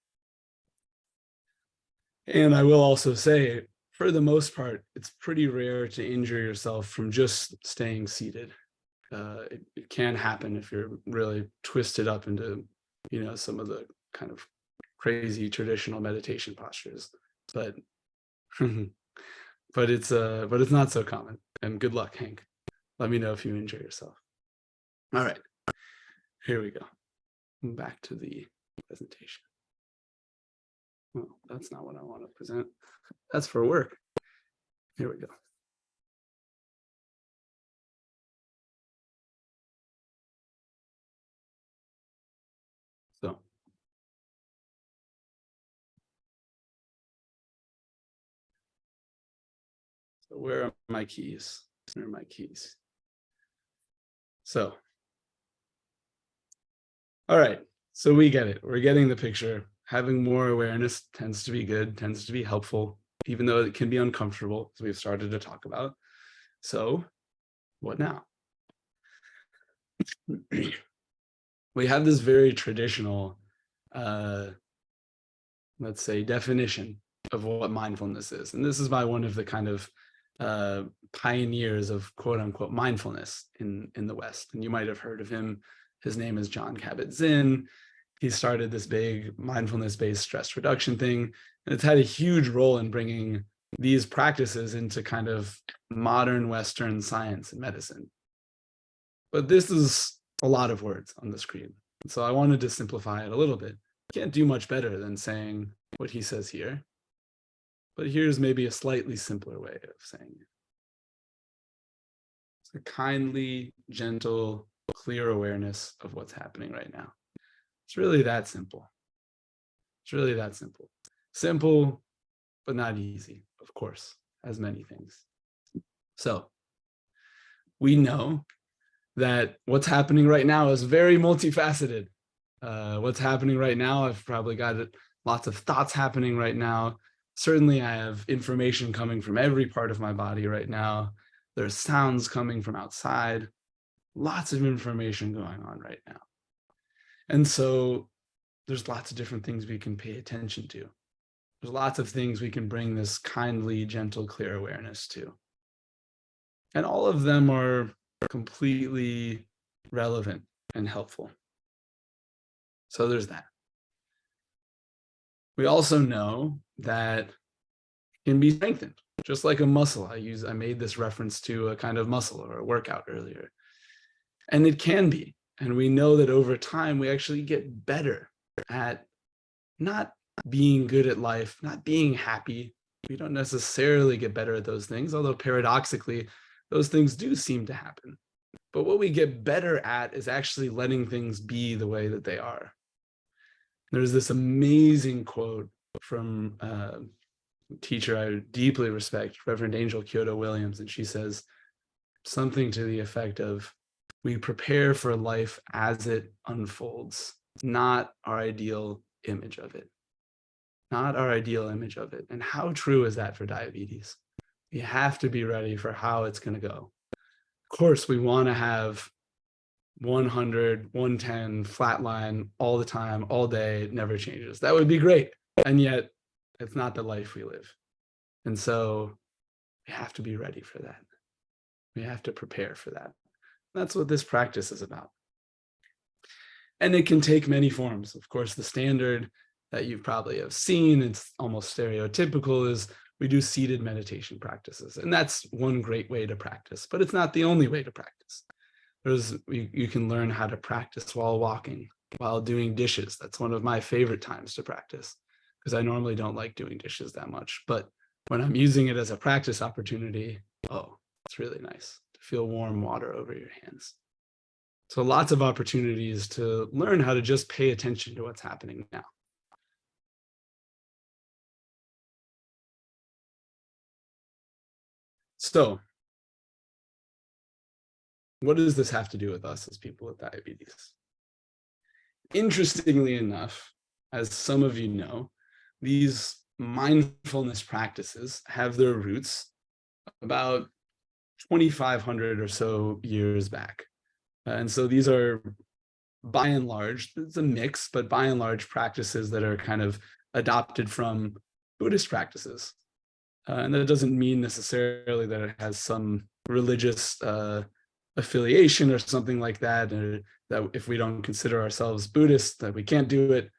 And I will also say, for the most part, it's pretty rare to injure yourself from just staying seated. It can happen if you're really twisted up into, some of the kind of crazy traditional meditation postures, but but it's not so common. And good luck, Hank. Let me know if you injure yourself. All right, here we go. Back to the presentation. Well, that's not what I want to present. That's for work. Here we go. So where are my keys? Where are my keys? So, all right. So we get it. We're getting the picture. Having more awareness tends to be good, tends to be helpful, even though it can be uncomfortable, as we've started to talk about. So, what now? We have this very traditional, let's say, definition of what mindfulness is. And this is by one of the kind of pioneers of quote unquote mindfulness in the West. And you might have heard of him. His name is Jon Kabat-Zinn. He started this big mindfulness-based stress reduction thing. And it's had a huge role in bringing these practices into kind of modern Western science and medicine. But this is a lot of words on the screen. So I wanted to simplify it a little bit. Can't do much better than saying what he says here. But here's maybe a slightly simpler way of saying it. It's a kindly, gentle, clear awareness of what's happening right now. It's really that simple. It's really that simple. Simple, but not easy, of course, as many things. So we know that what's happening right now is very multifaceted. What's happening right now, I've probably got lots of thoughts happening right now. Certainly I have information coming from every part of my body right now. There's sounds coming from outside, lots of information going on right now. And so there's lots of different things we can pay attention to. There's lots of things we can bring this kindly, gentle, clear awareness to. And all of them are completely relevant and helpful. So there's that. We also know that it can be strengthened, just like a muscle. I made this reference to a kind of muscle or a workout earlier. And it can be. And we know that over time, we actually get better at not being good at life, not being happy. We don't necessarily get better at those things, although paradoxically, those things do seem to happen. But what we get better at is actually letting things be the way that they are. There's this amazing quote from a teacher I deeply respect, Reverend Angel Kyoto Williams, and she says something to the effect of, we prepare for life as it unfolds, not our ideal image of it. Not our ideal image of it. And how true is that for diabetes? We have to be ready for how it's going to go. Of course, we want to have 100, 110, flatline all the time, all day, it never changes. That would be great. And yet, it's not the life we live. And so we have to be ready for that. We have to prepare for that. That's what this practice is about. And it can take many forms. Of course, the standard that you probably have seen, it's almost stereotypical, is we do seated meditation practices. And that's one great way to practice, but it's not the only way to practice. You can learn how to practice while walking, while doing dishes. That's one of my favorite times to practice, because I normally don't like doing dishes that much. But when I'm using it as a practice opportunity, oh, it's really nice to feel warm water over your hands. So lots of opportunities to learn how to just pay attention to what's happening now. So what does this have to do with us as people with diabetes? Interestingly enough, as some of you know, these mindfulness practices have their roots about 2,500 or so years back. And so these are by and large, it's a mix, but by and large practices that are kind of adopted from Buddhist practices. And that doesn't mean necessarily that it has some religious affiliation or something like that, or that if we don't consider ourselves Buddhists, that we can't do it.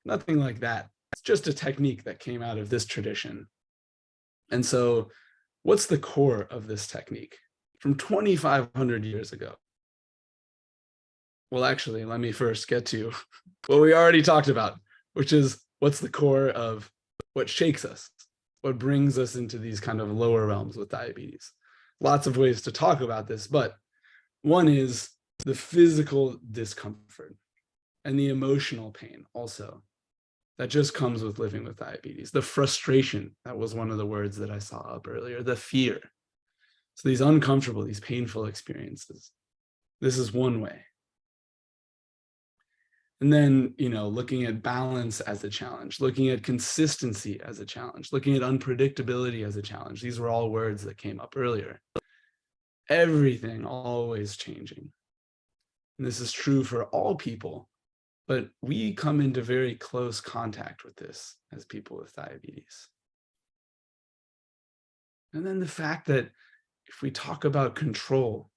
Nothing like that. It's just a technique that came out of this tradition. And so what's the core of this technique from 2,500 years ago? Well, actually, let me first get to what we already talked about, which is what's the core of what shakes us, what brings us into these kind of lower realms with diabetes. Lots of ways to talk about this, but one is the physical discomfort and the emotional pain also that just comes with living with diabetes. The frustration, that was one of the words that I saw up earlier, the fear. So these uncomfortable, these painful experiences. This is one way. And then, looking at balance as a challenge, looking at consistency as a challenge, looking at unpredictability as a challenge. These were all words that came up earlier. Everything always changing. And this is true for all people, but we come into very close contact with this as people with diabetes. And then the fact that if we talk about control,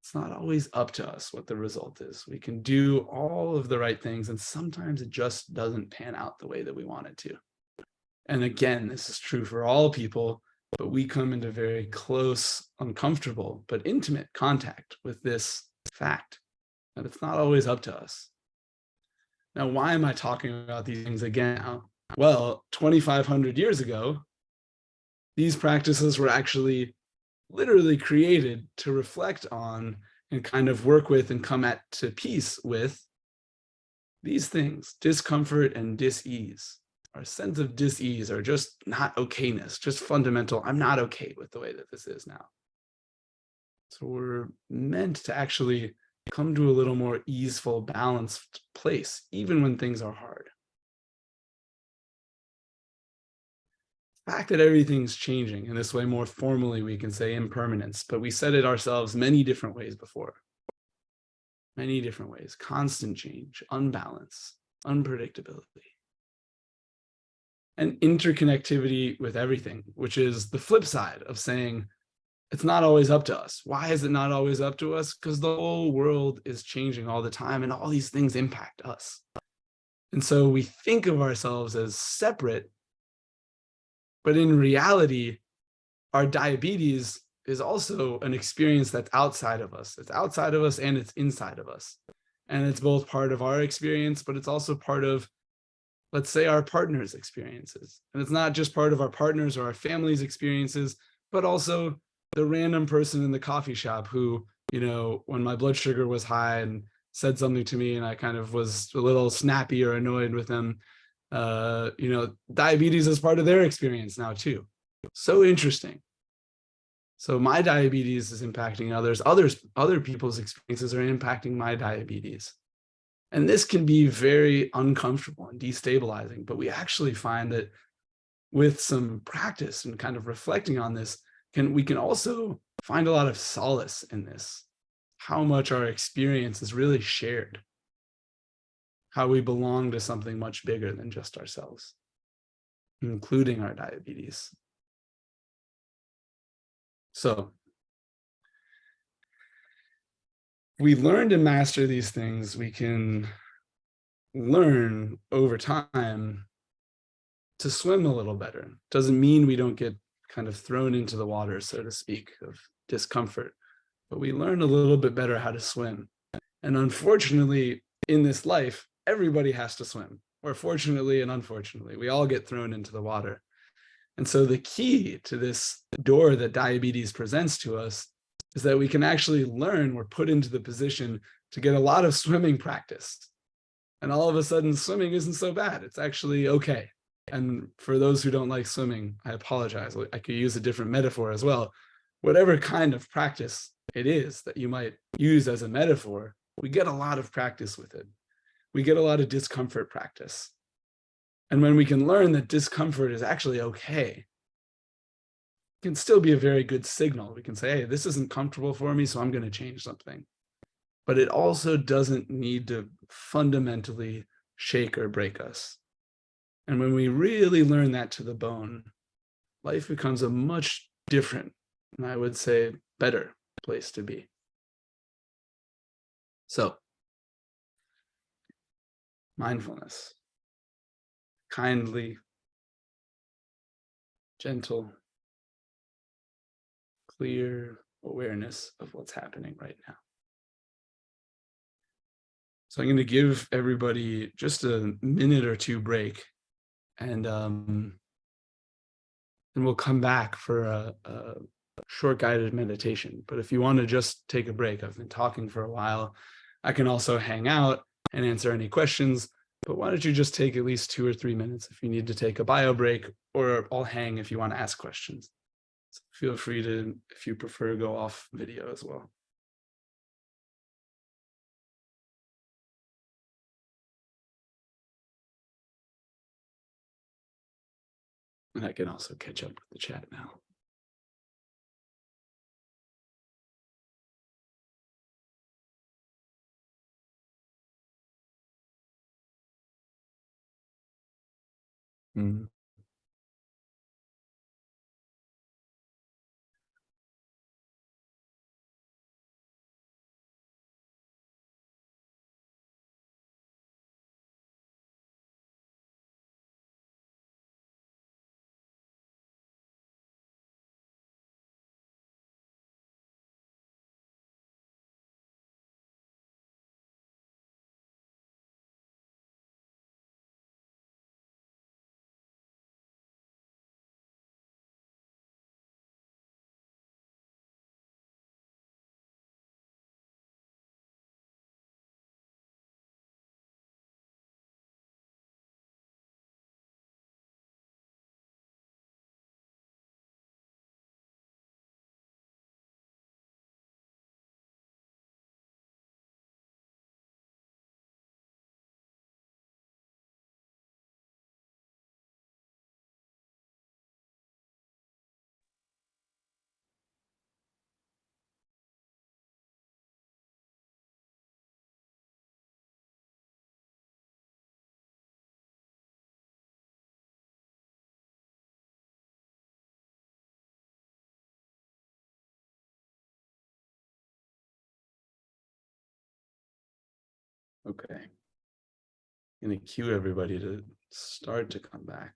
it's not always up to us what the result is. We can do all of the right things, and sometimes it just doesn't pan out the way that we want it to. And again, this is true for all people, but we come into very close, uncomfortable, but intimate contact with this fact that it's not always up to us. Now, why am I talking about these things again now? Well, 2,500 years ago, these practices were actually literally created to reflect on and kind of work with and come to peace with these things: discomfort and dis-ease. Our sense of dis-ease, or just not okayness, just fundamental, I'm not okay with the way that this is now. So we're meant to actually come to a little more easeful, balanced place, even when things are hard. The fact that everything's changing in this way, more formally, we can say impermanence, but we said it ourselves many different ways before. Many different ways: constant change, unbalance, unpredictability, and interconnectivity with everything, which is the flip side of saying it's not always up to us. Why is it not always up to us? Because the whole world is changing all the time, and all these things impact us. And so we think of ourselves as separate, but in reality, our diabetes is also an experience that's outside of us. It's outside of us and it's inside of us. And it's both part of our experience, but it's also part of, let's say, our partner's experiences. And it's not just part of our partner's or our family's experiences, but also the random person in the coffee shop who, when my blood sugar was high and said something to me and I kind of was a little snappy or annoyed with them, diabetes is part of their experience now too. So interesting. So my diabetes is impacting other people's experiences are impacting my diabetes. And this can be very uncomfortable and destabilizing, but we actually find that with some practice and kind of reflecting on this, we can also find a lot of solace in this, how much our experience is really shared, how we belong to something much bigger than just ourselves, including our diabetes. So we learn to master these things. We can learn over time to swim a little better. Doesn't mean we don't get kind of thrown into the water, so to speak, of discomfort, but we learn a little bit better how to swim. And unfortunately, in this life, everybody has to swim, or fortunately and unfortunately, we all get thrown into the water. And so the key to this door that diabetes presents to us is that we can actually learn, we're put into the position to get a lot of swimming practice. And all of a sudden, swimming isn't so bad. It's actually okay. And for those who don't like swimming, I apologize. I could use a different metaphor as well. Whatever kind of practice it is that you might use as a metaphor, we get a lot of practice with it. We get a lot of discomfort practice. And when we can learn that discomfort is actually okay, it can still be a very good signal. We can say, hey, this isn't comfortable for me, so I'm going to change something. but it also doesn't need to fundamentally shake or break us. And when we really learn that to the bone, life becomes a much different, and I would say better place to be. So, mindfulness, kindly, gentle, clear awareness of what's happening right now. So I'm going to give everybody just a minute or two break, and we'll come back for a short guided meditation. But if you want to just take a break, I've been talking for a while. I can also hang out and answer any questions, but why don't you just take at least 2 or 3 minutes if you need to take a bio break, or I'll hang if you want to ask questions. So feel free to, if you prefer, go off video as well. And I can also catch up with the chat now. Mm. Okay. I'm going to cue everybody to start to come back.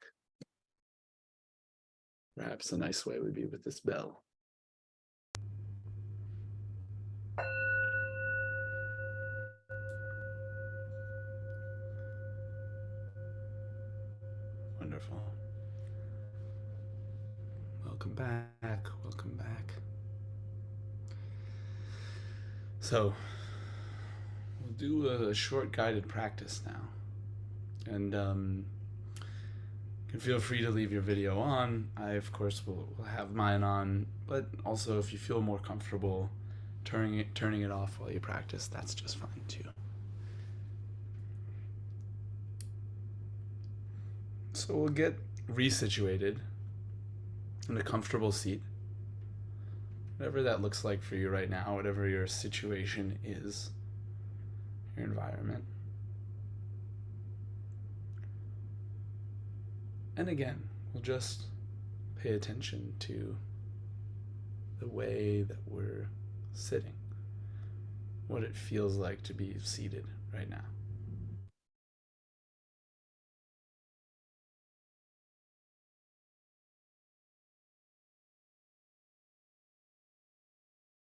Perhaps a nice way would be with this bell. Wonderful. Welcome back. Welcome back. So, we'll do a short guided practice now. And you can feel free to leave your video on. I, of course, will have mine on. But also, if you feel more comfortable turning it off while you practice, that's just fine too. So we'll get resituated in a comfortable seat. Whatever that looks like for you right now, whatever your situation is, your environment. And again, we'll just pay attention to the way that we're sitting, what it feels like to be seated right now.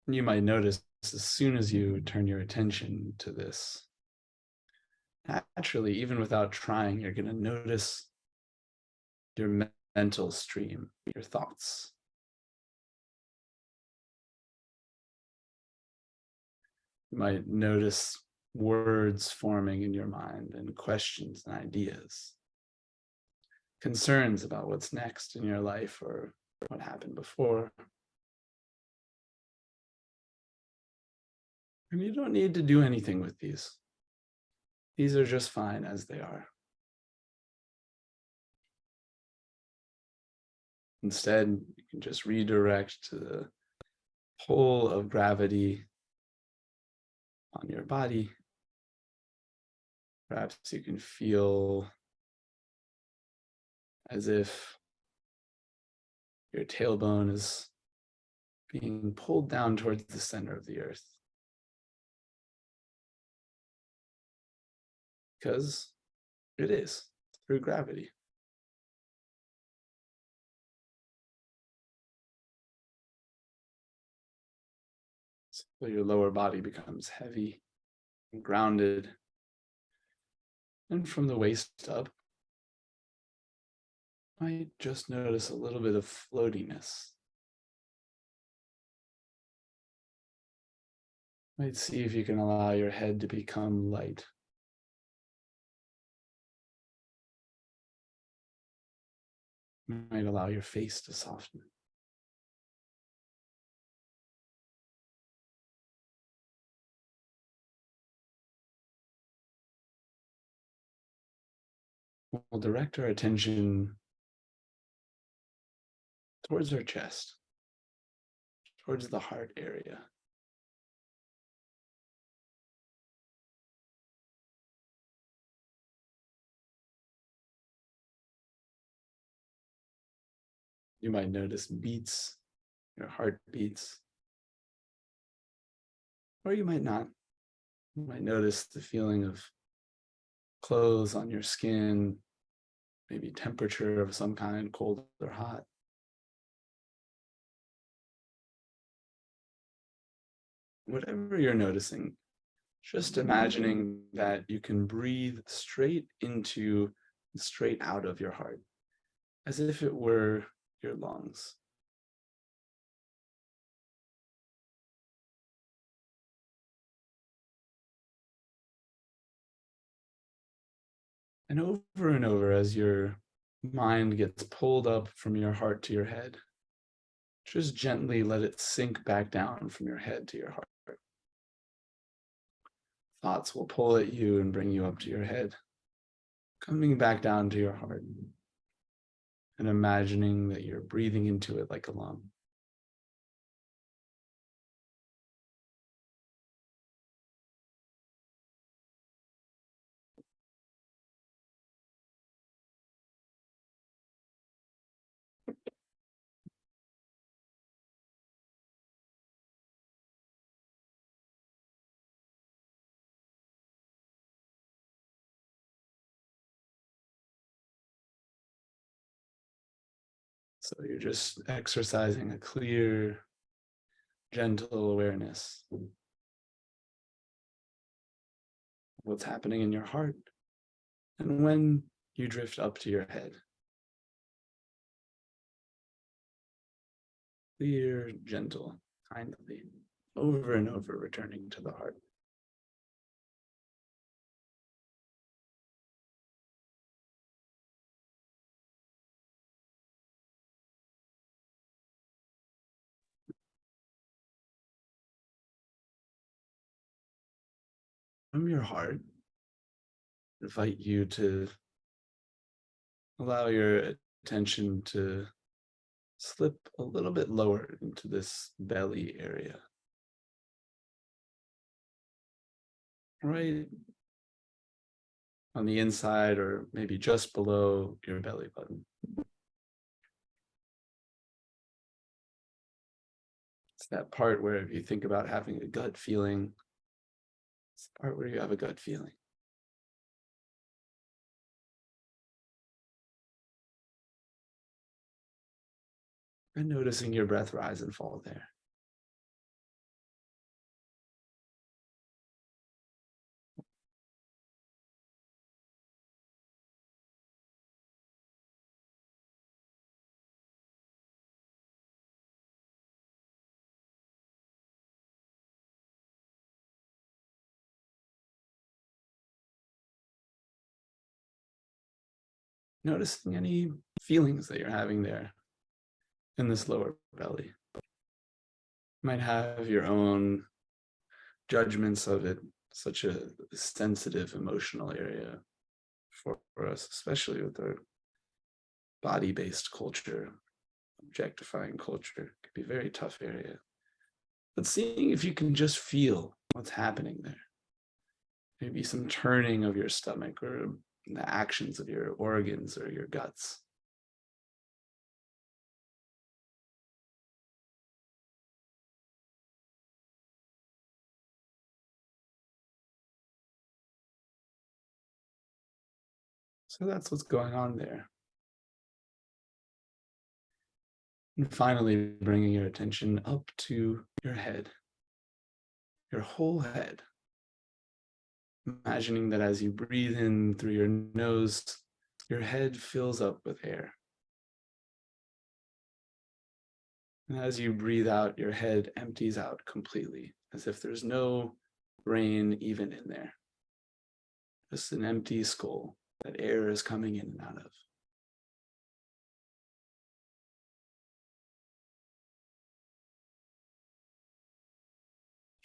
You might notice as soon as you turn your attention to this, naturally, even without trying, you're going to notice your mental stream, your thoughts. You might notice words forming in your mind and questions and ideas, concerns about what's next in your life or what happened before. And you don't need to do anything with these. These are just fine as they are. Instead, you can just redirect to the pull of gravity on your body. Perhaps you can feel as if your tailbone is being pulled down towards the center of the earth. Because it is through gravity. So your lower body becomes heavy and grounded. And from the waist up, you might just notice a little bit of floatiness. You might see if you can allow your head to become light. You might allow your face to soften. We'll direct our attention towards our chest, towards the heart area. You might notice beats, your heart beats, or you might not. You might notice the feeling of clothes on your skin, maybe temperature of some kind, cold or hot. Whatever you're noticing, just imagining that you can breathe straight into, straight out of your heart, as if it were your lungs. And over, as your mind gets pulled up from your heart to your head, just gently let it sink back down from your head to your heart. Thoughts will pull at you and bring you up to your head, coming back down to your heart, and imagining that you're breathing into it like a lung. So you're just exercising a clear, gentle awareness of what's happening in your heart. And when you drift up to your head, clear, gentle, kindly, over and over, returning to the heart. From your heart, invite you to allow your attention to slip a little bit lower into this belly area. Right on the inside, or maybe just below your belly button. It's that part where if you think about having a gut feeling, it's the part where you have a gut feeling. And noticing your breath rise and fall there. Noticing any feelings that you're having there in this lower belly. You might have your own judgments of it, such a sensitive emotional area for us, especially with our body-based culture, objectifying culture. It could be a very tough area. but seeing if you can just feel what's happening there. Maybe some turning of your stomach or the actions of your organs or your guts. So that's what's going on there. And finally, bringing your attention up to your head, your whole head. Imagining that as you breathe in through your nose, your head fills up with air. And as you breathe out, your head empties out completely, as if there's no brain even in there. Just an empty skull that air is coming in and out of.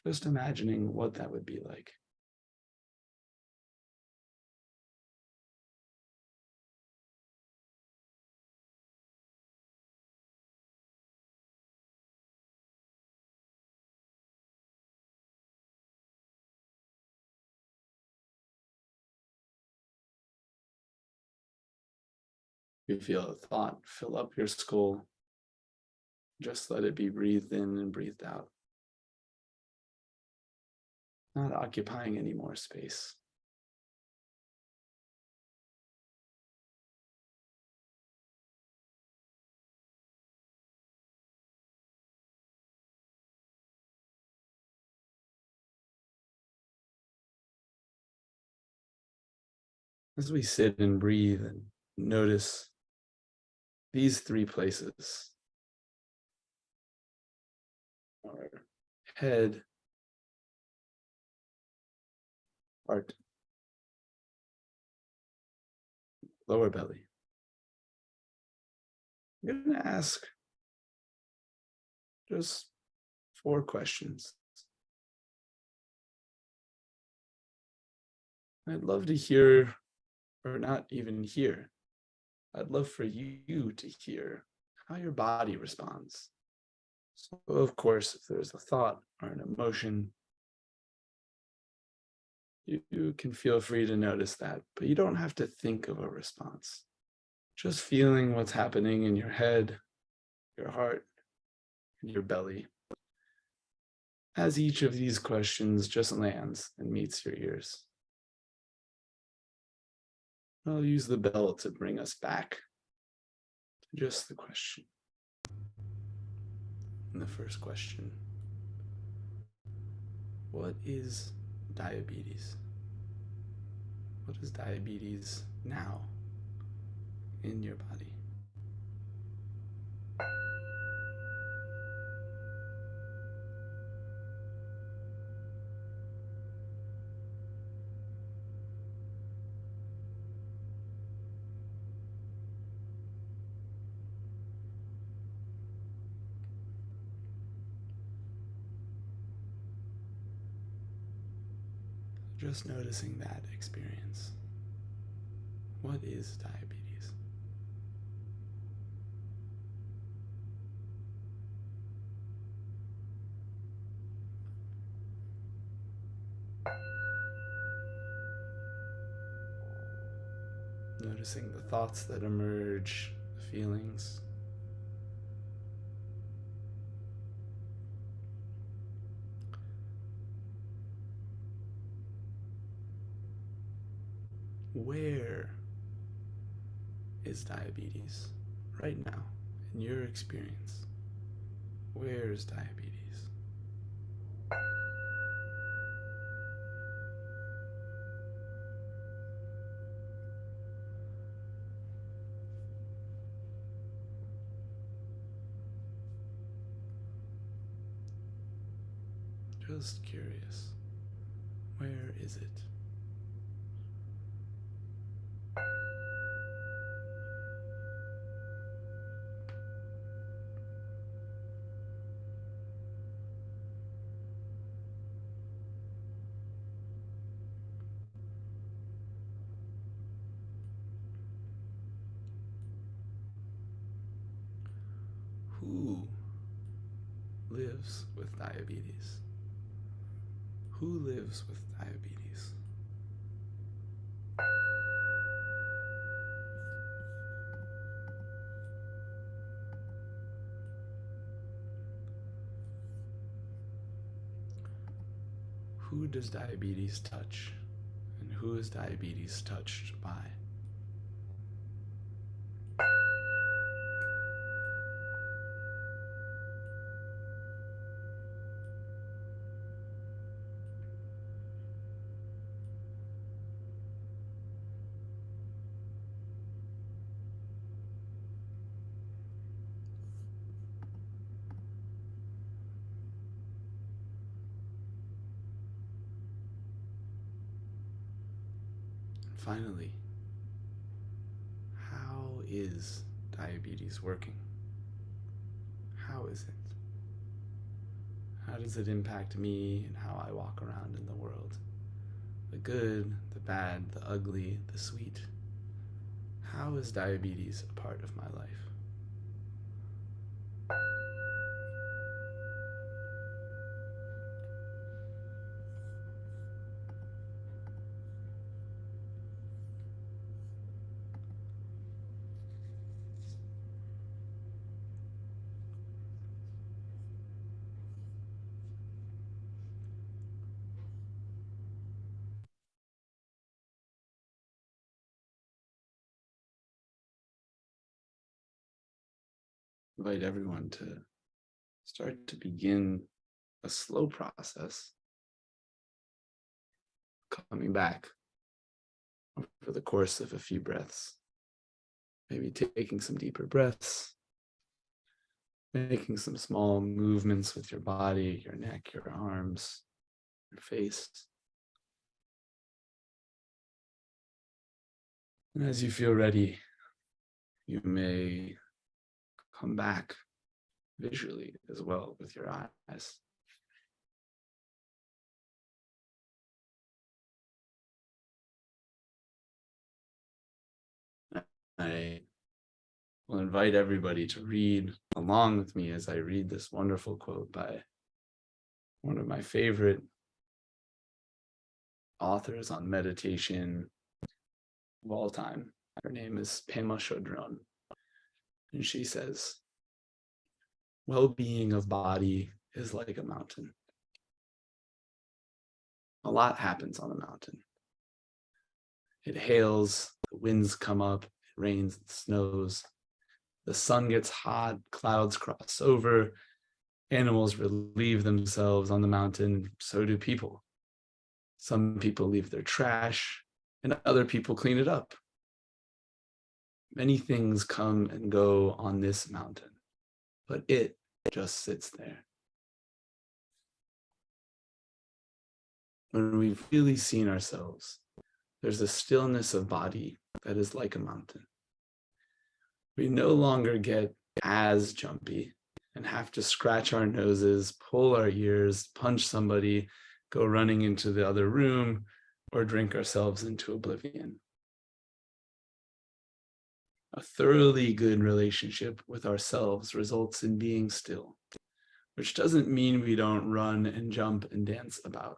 Just imagining what that would be like. You feel a thought fill up your skull. Just let it be breathed in and breathed out. Not occupying any more space. As we sit and breathe and notice these three places, our head, heart, lower belly. I'm going to ask just 4 questions. I'd love to hear, or not even hear, I'd love for you to hear how your body responds. So, of course, if there's a thought or an emotion, you can feel free to notice that, but you don't have to think of a response. Just feeling what's happening in your head, your heart, and your belly as each of these questions just lands and meets your ears. I'll use the bell to bring us back to just the question. And the first question, what is diabetes? What is diabetes now in your body? Just noticing that experience. What is diabetes? Noticing the thoughts that emerge, the feelings. Where is diabetes right now in your experience? Where is diabetes? Just curious. Where is it? Who lives lives with diabetes? Who lives with diabetes? Who does diabetes touch? And who is diabetes touched by? And finally, how is diabetes working? How is it? How does it impact me and how I walk around in the world? The good, the bad, the ugly, the sweet. How is diabetes a part of my life? I invite everyone to start to begin a slow process, coming back over the course of a few breaths. Maybe taking some deeper breaths, making some small movements with your body, your neck, your arms, your face. And as you feel ready, you may come back visually as well with your eyes. I will invite everybody to read along with me as I read this wonderful quote by one of my favorite authors on meditation of all time. Her name is Pema Chodron. And she says, well-being of body is like a mountain. A lot happens on a mountain. It hails, the winds come up, it rains, it snows. The sun gets hot, clouds cross over, animals relieve themselves on the mountain, so do people. Some people leave their trash, and other people clean it up. Many things come and go on this mountain, but it just sits there. When we've really seen ourselves, there's a stillness of body that is like a mountain. We no longer get as jumpy and have to scratch our noses, pull our ears, punch somebody, go running into the other room, or drink ourselves into oblivion. A thoroughly good relationship with ourselves results in being still, which doesn't mean we don't run and jump and dance about.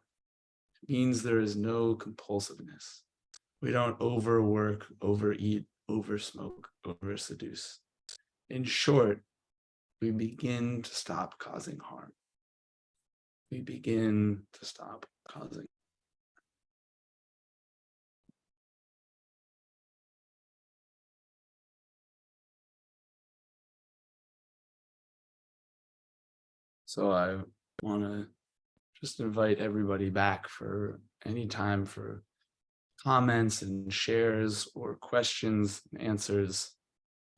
It means there is no compulsiveness. We don't overwork, overeat, oversmoke, overseduce. In short, we begin to stop causing harm. We begin to stop causing. So I want to just invite everybody back for any time for comments and shares or questions and answers.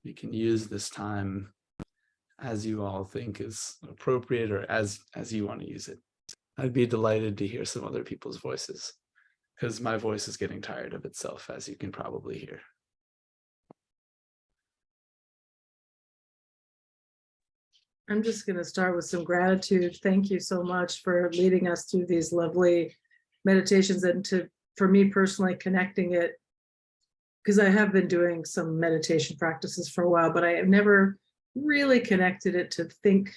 You can use this time as you all think is appropriate or as you want to use it. I'd be delighted to hear some other people's voices because my voice is getting tired of itself, as you can probably hear. I'm just going to start with some gratitude. Thank you so much for leading us through these lovely meditations and for me personally, connecting it, because I have been doing some meditation practices for a while, but I have never really connected it to think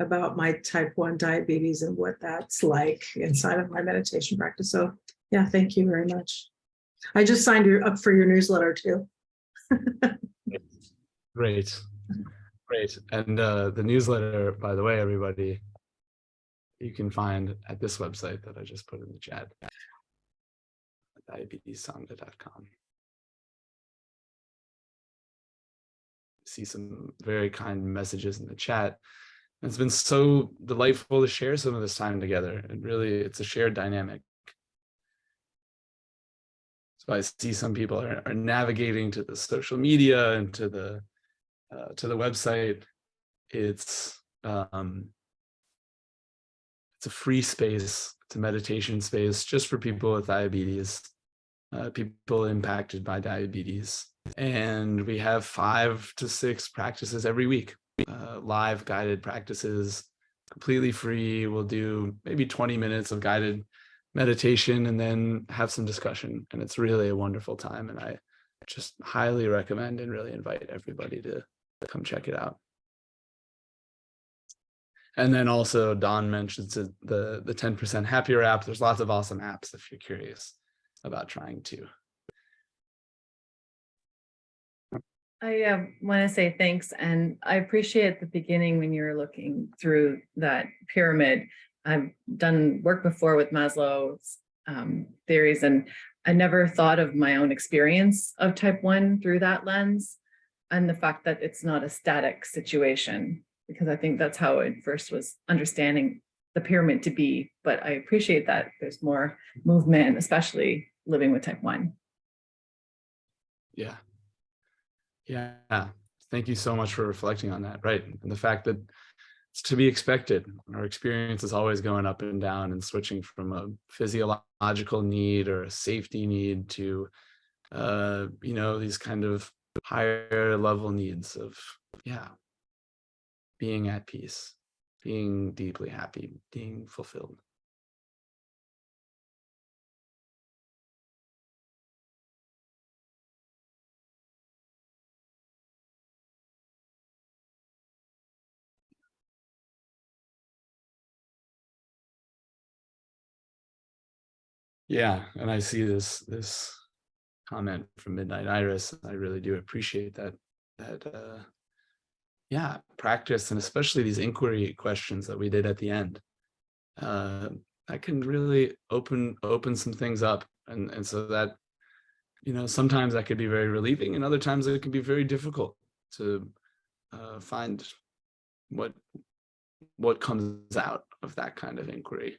about my type 1 diabetes and what that's like inside of my meditation practice. So yeah, thank you very much. I just signed you up for your newsletter too. Great. Great. And the newsletter, by the way, everybody, you can find at this website that I just put in the chat, diabetessangha.com. See some very kind messages in the chat. It's been so delightful to share some of this time together. And really, it's a shared dynamic. So I see some people are navigating to the social media and to the website. It's a free space. It's a meditation space just for people with diabetes, people impacted by diabetes. And we have 5 to 6 practices every week, live guided practices, completely free. We'll do maybe 20 minutes of guided meditation and then have some discussion. And it's really a wonderful time. And I just highly recommend and really invite everybody to come check it out. And then also Don mentions the 10% Happier app. There's lots of awesome apps if you're curious about trying to. I want to say thanks, and I appreciate the beginning when you were looking through that pyramid. I've done work before with Maslow's theories, and I never thought of my own experience of type 1 through that lens, and the fact that it's not a static situation, because I think that's how it first was understanding the pyramid to be. But I appreciate that there's more movement, especially living with type 1. Yeah. Yeah. Thank you so much for reflecting on that. Right. And the fact that it's to be expected. Our experience is always going up and down and switching from a physiological need or a safety need to, these kind of higher level needs of, being at peace, being deeply happy, being fulfilled. Yeah, and I see this comment from Midnight Iris. I really do appreciate that practice, and especially these inquiry questions that we did at the end. That can really open some things up, and so that sometimes that could be very relieving, and other times it can be very difficult to find what comes out of that kind of inquiry.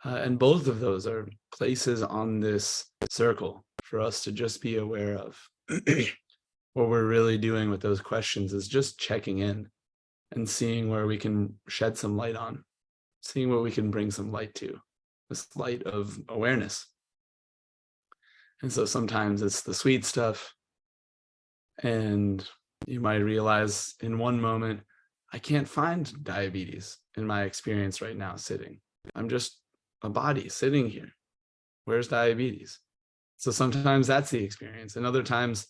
And both of those are places on this circle for us to just be aware of. What we're really doing with those questions is just checking in and seeing where we can shed some light on, seeing what we can bring some light to, this light of awareness. And so sometimes it's the sweet stuff, and you might realize in one moment, I can't find diabetes in my experience right now sitting. I'm just a body sitting here. Where's diabetes? So sometimes that's the experience. And other times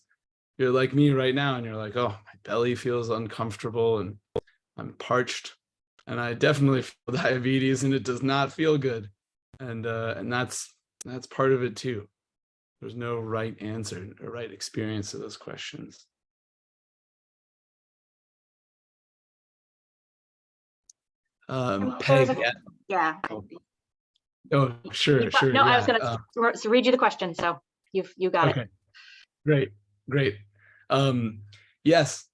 you're like me right now and you're like, oh, my belly feels uncomfortable and I'm parched and I definitely feel diabetes and it does not feel good. And that's part of it too. There's no right answer or right experience to those questions. Peg, yeah. Oh, sure. No, yeah. I was going to read you the question, so you got it. Great. Yes,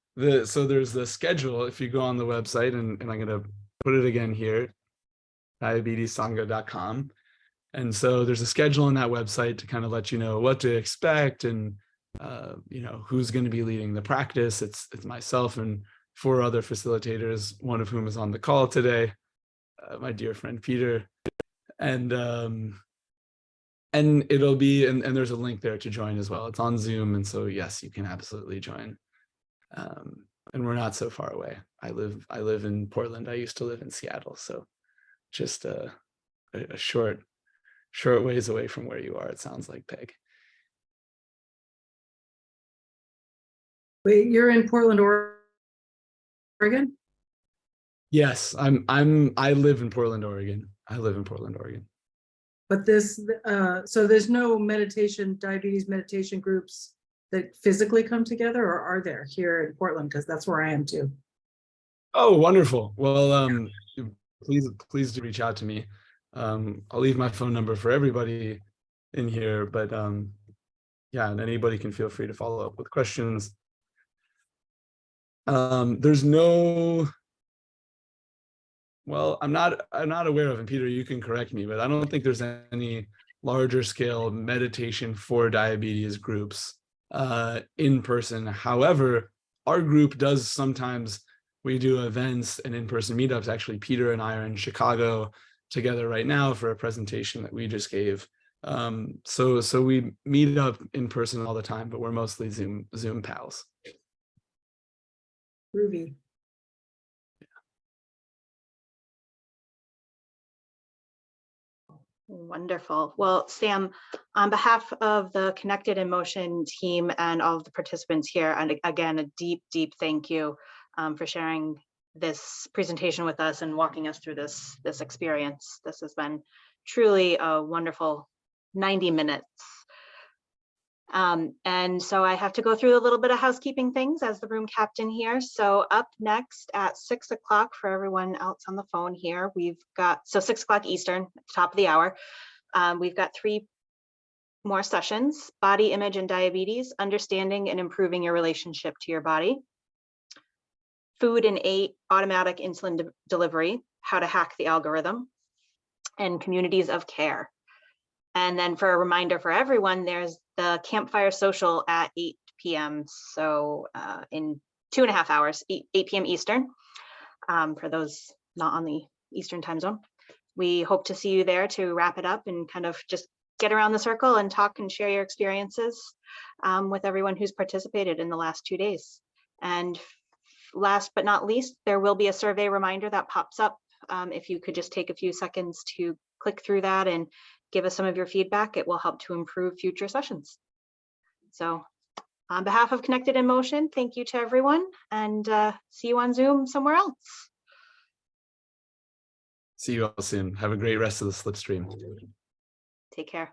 so there's the schedule. If you go on the website, and I'm going to put it again here, diabetessangha.com. And so there's a schedule on that website to kind of let you know what to expect and who's going to be leading the practice. It's myself and 4 other facilitators, one of whom is on the call today, my dear friend Peter. And it'll be, and there's a link there to join as well. It's on Zoom, and so yes, you can absolutely join. And we're not so far away. I live in Portland. I used to live in Seattle, so just a short ways away from where you are. It sounds like, Peg. Wait, you're in Portland, Oregon? Yes, I live in Portland, Oregon. I live in Portland, Oregon. But this, so there's no diabetes meditation groups that physically come together, or are there here in Portland? Because that's where I am too. Oh, wonderful. Well, please do reach out to me. I'll leave my phone number for everybody in here, but yeah, and anybody can feel free to follow up with questions. There's no, well, I'm not aware of, and Peter, you can correct me, but I don't think there's any larger scale meditation for diabetes groups in person. However, our group does sometimes, we do events and in-person meetups. Actually, Peter and I are in Chicago together right now for a presentation that we just gave. So we meet up in person all the time, but we're mostly Zoom pals. Groovy. Wonderful. Well, Sam, on behalf of the Connected in Motion team and all of the participants here, and again, a deep, deep thank you for sharing this presentation with us and walking us through this experience. This has been truly a wonderful 90 minutes. And so I have to go through a little bit of housekeeping things as the room captain here. So up next at 6 o'clock for everyone else on the phone here, we've got, so 6 o'clock Eastern, at the top of the hour, we've got 3 more sessions: body image and diabetes, understanding and improving your relationship to your body; food and automatic insulin delivery, how to hack the algorithm; and communities of care. And then for a reminder for everyone, there's the Campfire Social at 8 p.m. So in 2.5 hours, 8 p.m. Eastern, for those not on the Eastern time zone. We hope to see you there to wrap it up and kind of just get around the circle and talk and share your experiences with everyone who's participated in the last 2 days. And last but not least, there will be a survey reminder that pops up. If you could just take a few seconds to click through that and give us some of your feedback, it will help to improve future sessions. So on behalf of Connected in Motion, thank you to everyone, and see you on Zoom somewhere else. See you all soon. Have a great rest of the Slipstream. Take care.